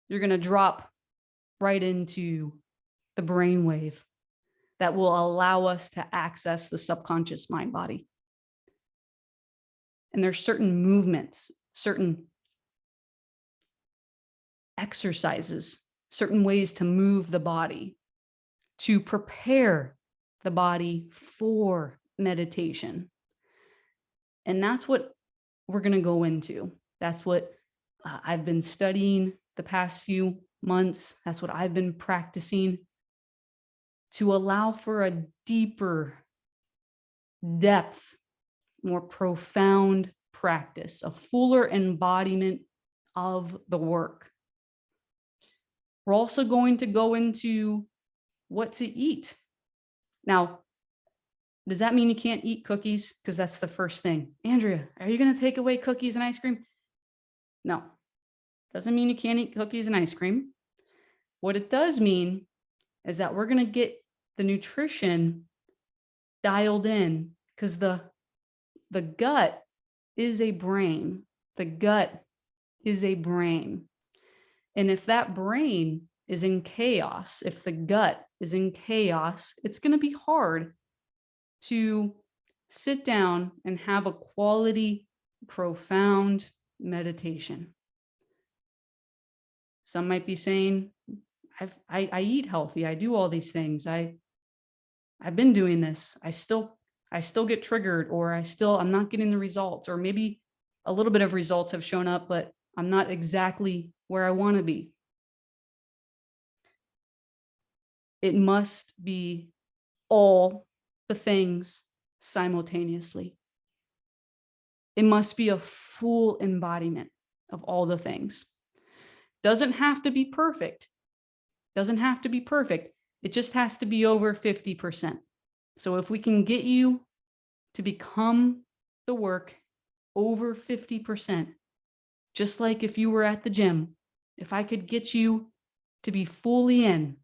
you're going to drop right into the brainwave that will allow us to access the subconscious mind body. And there's certain movements, certain exercises, certain ways to move the body to prepare the body for meditation. And that's what we're going to go into. That's what I've been studying the past few months. That's what I've been practicing to allow for a deeper depth, more profound practice, a fuller embodiment of the work. We're also going to go into what to eat. Now, does that mean you can't eat cookies? Because that's the first thing. Andrea, are you going to take away cookies and ice cream? No, doesn't mean you can't eat cookies and ice cream. What it does mean is that we're going to get the nutrition dialed in, because the gut is a brain. The gut is a brain. And if that brain is in chaos, if the gut is in chaos, it's going to be hard to sit down and have a quality, profound meditation. Some might be saying, I eat healthy. I do all these things. I've been doing this. I still get triggered, or I'm not getting the results, or maybe a little bit of results have shown up, but I'm not exactly where I want to be. It must be all the things simultaneously. It must be a full embodiment of all the things. Doesn't have to be perfect. Doesn't have to be perfect. It just has to be over 50%. So if we can get you to become the work over 50%, just like if you were at the gym, if I could get you to be fully in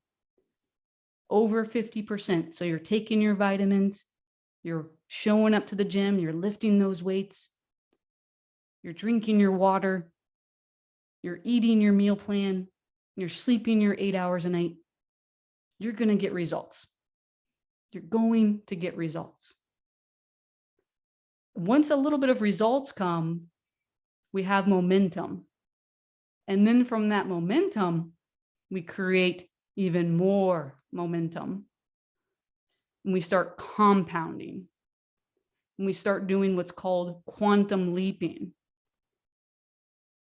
over 50%, so you're taking your vitamins, you're showing up to the gym, you're lifting those weights, you're drinking your water, you're eating your meal plan, you're sleeping your 8 hours a night, you're going to get results. You're going to get results. Once a little bit of results come, we have momentum. And then from that momentum, we create even more momentum. And we start compounding. And we start doing what's called quantum leaping.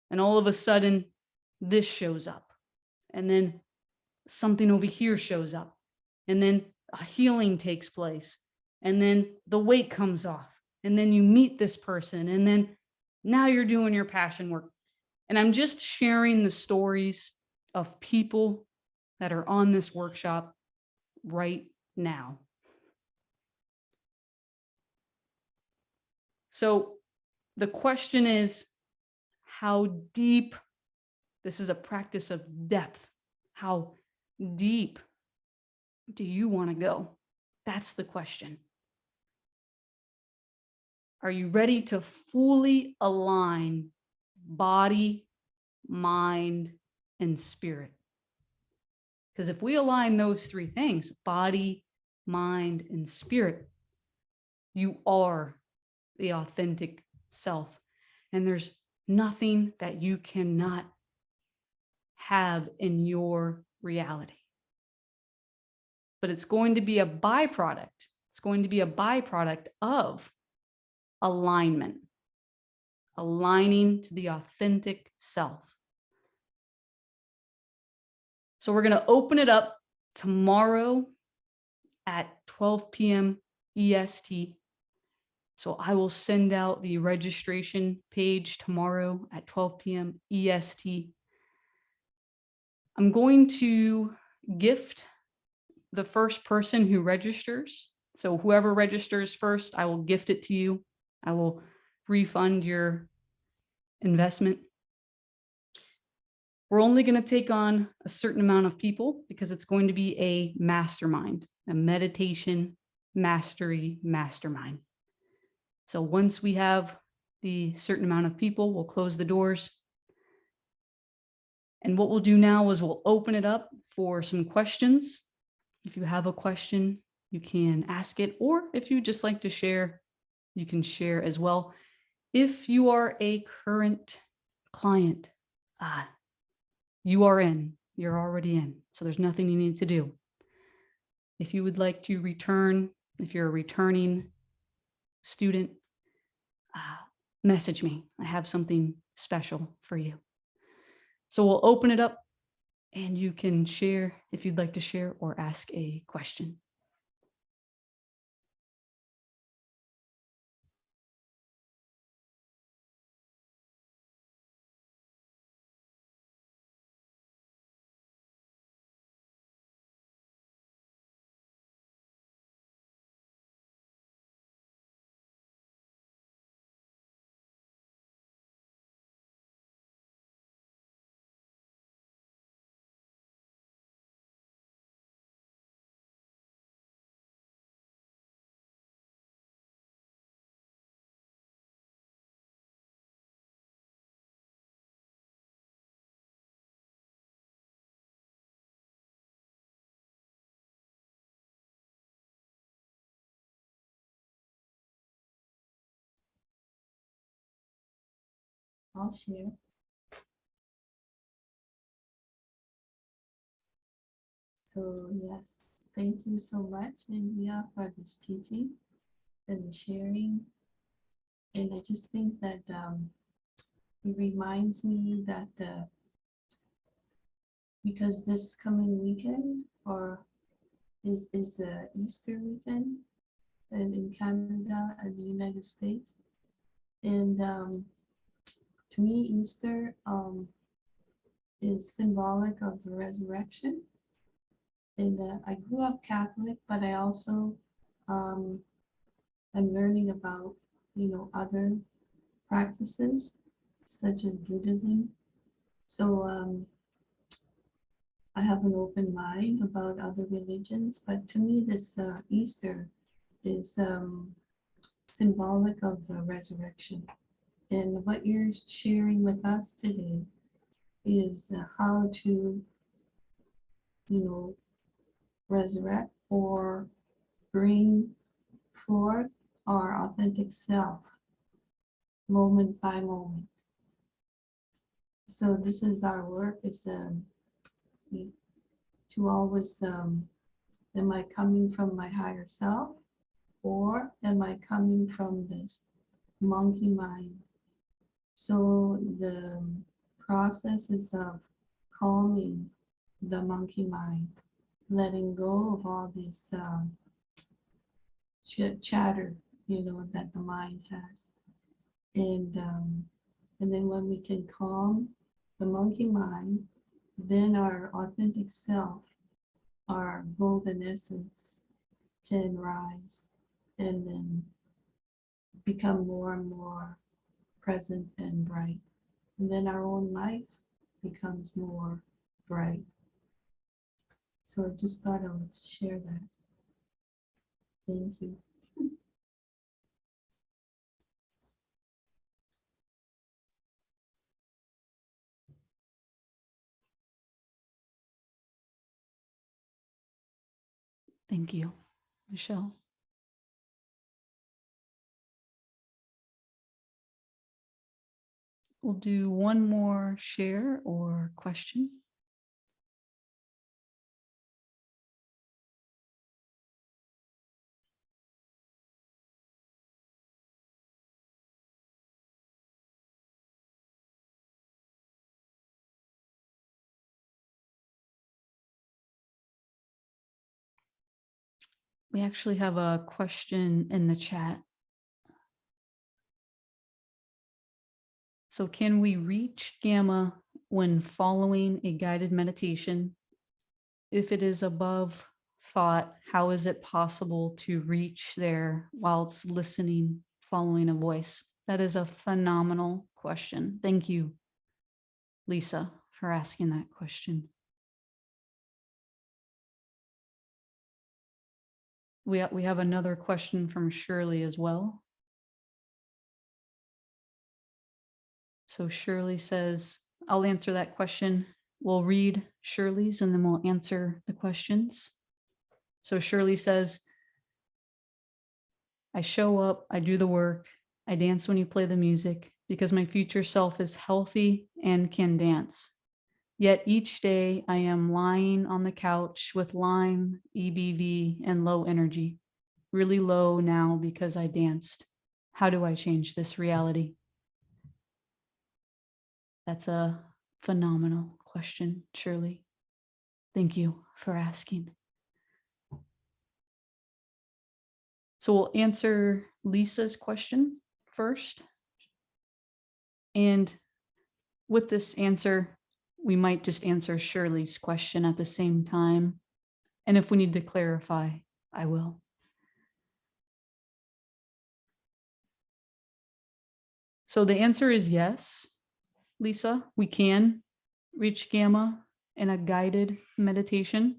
And all of a sudden, this shows up. And then something over here shows up. And then a healing takes place. And then the weight comes off. And then you meet this person. And then now you're doing your passion work. And I'm just sharing the stories of people that are on this workshop right now. So the question is, how deep? This is a practice of depth. How deep do you want to go? That's the question. Are you ready to fully align body, mind, and spirit? Because if we align those three things, body, mind, and spirit. You are the authentic self. And there's nothing that you cannot have in your reality. But it's going to be a byproduct. It's going to be a byproduct of alignment, aligning to the authentic self. So we're going to open it up tomorrow at 12 p.m. EST. So I will send out the registration page tomorrow at 12 p.m. EST. I'm going to gift the first person who registers. So whoever registers first, I will gift it to you. I will refund your investment. We're only going to take on a certain amount of people because it's going to be a mastermind, a meditation mastery mastermind. So once we have the certain amount of people, we'll close the doors. And what we'll do now is we'll open it up for some questions. If you have a question, you can ask it, or if you just like to share, you can share as well. If you are a current client, you are in, you're already in. So there's nothing you need to do. If you would like to return, if you're a returning student, message me. I have something special for you. So we'll open it up and you can share if you'd like to share or ask a question. I'll share. So yes, thank you so much, Andrea, for this teaching and the sharing. And I just think that it reminds me that because this coming weekend is Easter weekend and in Canada and the United States. And to me, Easter is symbolic of the resurrection. And I grew up Catholic, but I also am learning about, other practices such as Buddhism. So I have an open mind about other religions, but to me, this Easter is symbolic of the resurrection. And what you're sharing with us today is how to, resurrect or bring forth our authentic self moment by moment. So this is our work, is to always, am I coming from my higher self, or am I coming from this monkey mind? So the process is of calming the monkey mind, letting go of all these chatter, that the mind has. And then when we can calm the monkey mind, then our authentic self, our golden essence, can rise and then become more and more present and bright. And then our own life becomes more bright. So I just thought I would share that. Thank you. Thank you. Michelle. We'll do one more share or question. We actually have a question in the chat. So can we reach gamma when following a guided meditation? If it is above thought, how is it possible to reach there whilst listening, following a voice? That is a phenomenal question. Thank you, Lisa, for asking that question. We have another question from Shirley as well. So Shirley says, I'll answer that question. We'll read Shirley's and then we'll answer the questions. So Shirley says, I show up, I do the work, I dance when you play the music because my future self is healthy and can dance. Yet each day I am lying on the couch with Lyme, EBV, and low energy. Really low now because I danced. How do I change this reality? That's a phenomenal question, Shirley. Thank you for asking. So we'll answer Lisa's question first. And with this answer, we might just answer Shirley's question at the same time. And if we need to clarify, I will. So the answer is yes, Lisa, we can reach gamma in a guided meditation.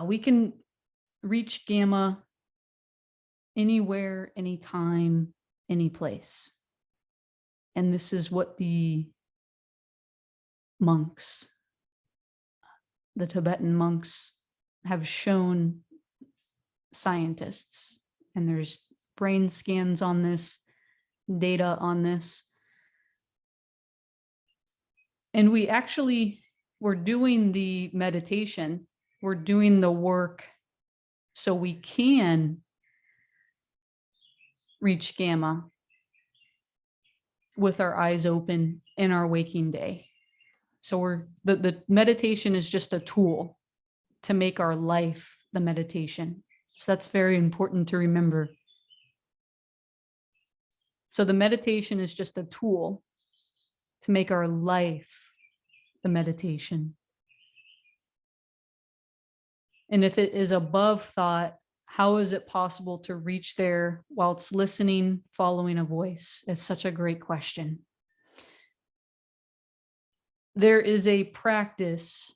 We can reach gamma anywhere, anytime, any place. And this is what the monks, the Tibetan monks, have shown scientists. And there's brain scans on this, data on this. And we actually were doing the meditation, we're doing the work so we can reach gamma with our eyes open in our waking day. So the meditation is just a tool to make our life the meditation. So that's very important to remember. So the meditation is just a tool to make our life the meditation. And if it is above thought, how is it possible to reach there while it's listening, following a voice? It's such a great question. There is a practice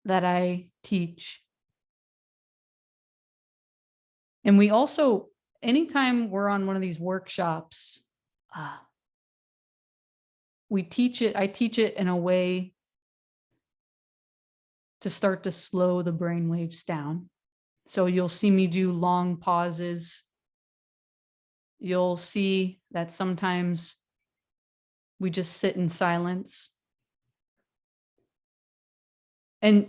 that I teach. And we also, anytime we're on one of these workshops, we teach it, I teach it in a way to start to slow the brain waves down. So you'll see me do long pauses. You'll see that sometimes we just sit in silence. And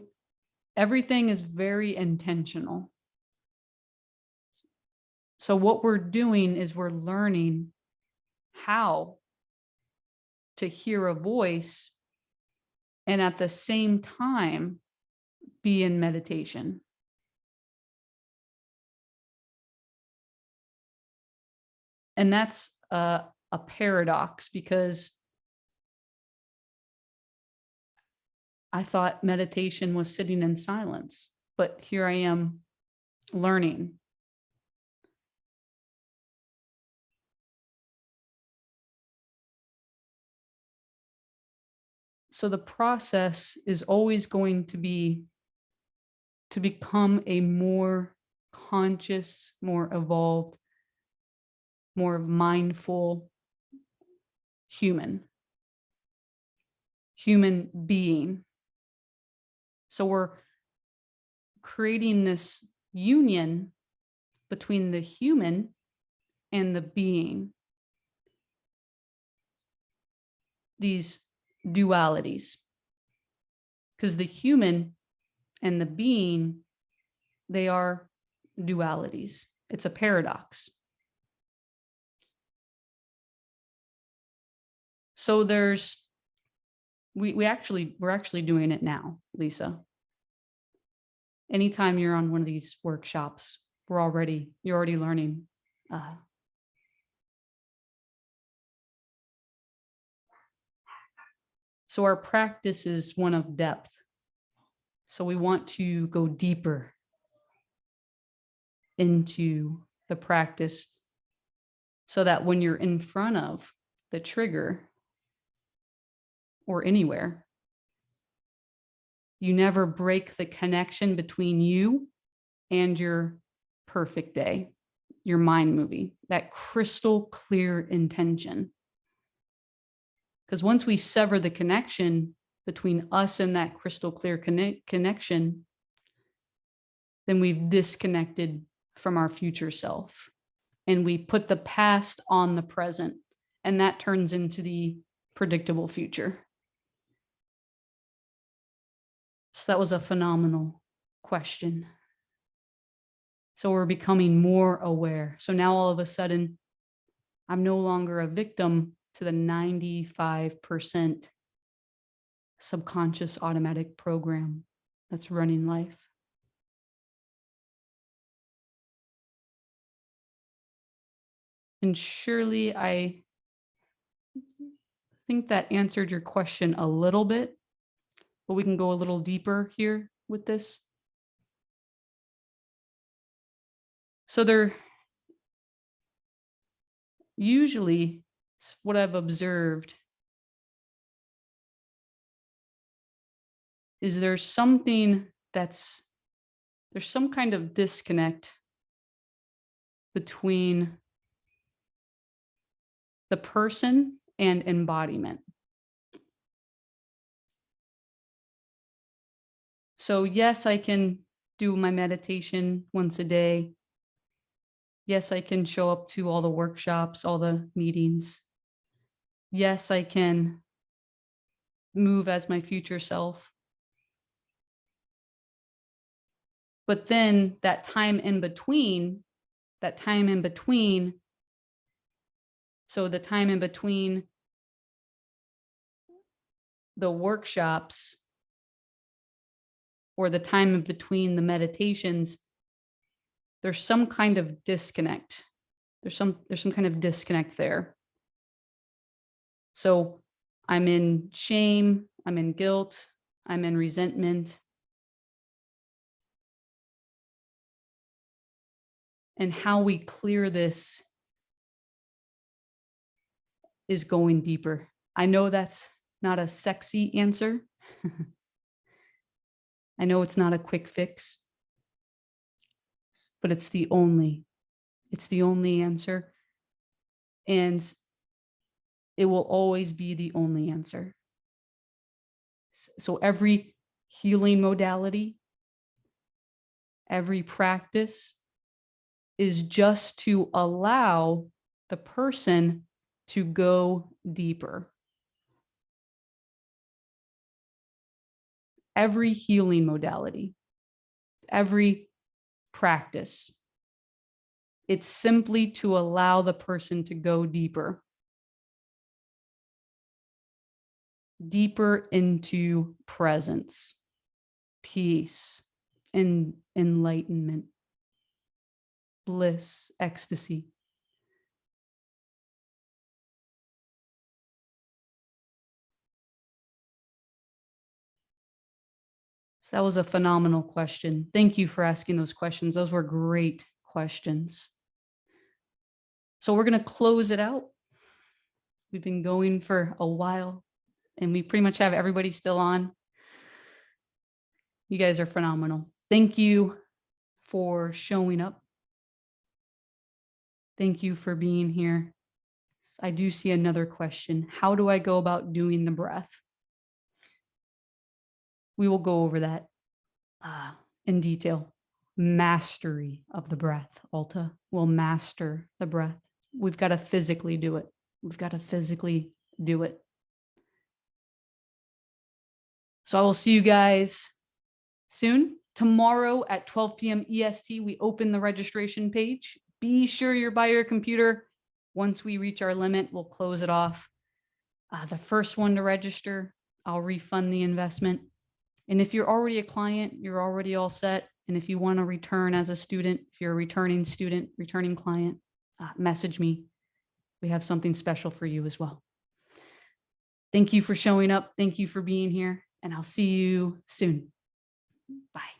everything is very intentional. So what we're doing is we're learning how to hear a voice and at the same time be in meditation. And that's a paradox because I thought meditation was sitting in silence, but here I am learning. So the process is always going to be to become a more conscious, more evolved, more mindful human being. So we're creating this union between the human and the being. These dualities. Because the human and the being, they are dualities. It's a paradox. So we're actually doing it now, Lisa. Anytime you're on one of these workshops, you're already learning. So our practice is one of depth. So we want to go deeper into the practice so that when you're in front of the trigger or anywhere, you never break the connection between you and your perfect day, your mind movie, that crystal clear intention. Because once we sever the connection between us and that crystal clear connection, then we've disconnected from our future self. And we put the past on the present, and that turns into the predictable future. So that was a phenomenal question. So we're becoming more aware. So now all of a sudden, I'm no longer a victim to the 95% subconscious automatic program that's running life. And surely I think that answered your question a little bit, but we can go a little deeper here with this. So there, usually what I've observed is there's some kind of disconnect between the person and embodiment. So yes, I can do my meditation once a day. Yes, I can show up to all the workshops, all the meetings. Yes, I can move as my future self. But then that time in between, so the time in between the workshops or the time in between the meditations, there's some kind of disconnect. There's some kind of disconnect there. So I'm in shame, I'm in guilt, I'm in resentment. And how we clear this is going deeper. I know that's not a sexy answer. I know it's not a quick fix, but it's the only answer. And it will always be the only answer. So every healing modality, every practice is just to allow the person to go deeper. Every healing modality, every practice, it's simply to allow the person to go deeper. Deeper into presence, peace, and enlightenment, bliss, ecstasy. So that was a phenomenal question. Thank you for asking those questions. Those were great questions. So we're going to close it out. We've been going for a while and we pretty much have everybody still on. You guys are phenomenal. Thank you for showing up. Thank you for being here. I do see another question. How do I go about doing the breath? We will go over that in detail. Mastery of the breath. Alta will master the breath. We've got to physically do it. We've got to physically do it. So I will see you guys soon. Tomorrow at 12 p.m. EST, we open the registration page. Be sure you're by your computer. Once we reach our limit, we'll close it off. The first one to register, I'll refund the investment. And if you're already a client, you're already all set. And if you want to return as a student, if you're a returning student, returning client, message me. We have something special for you as well. Thank you for showing up. Thank you for being here. And I'll see you soon. Bye.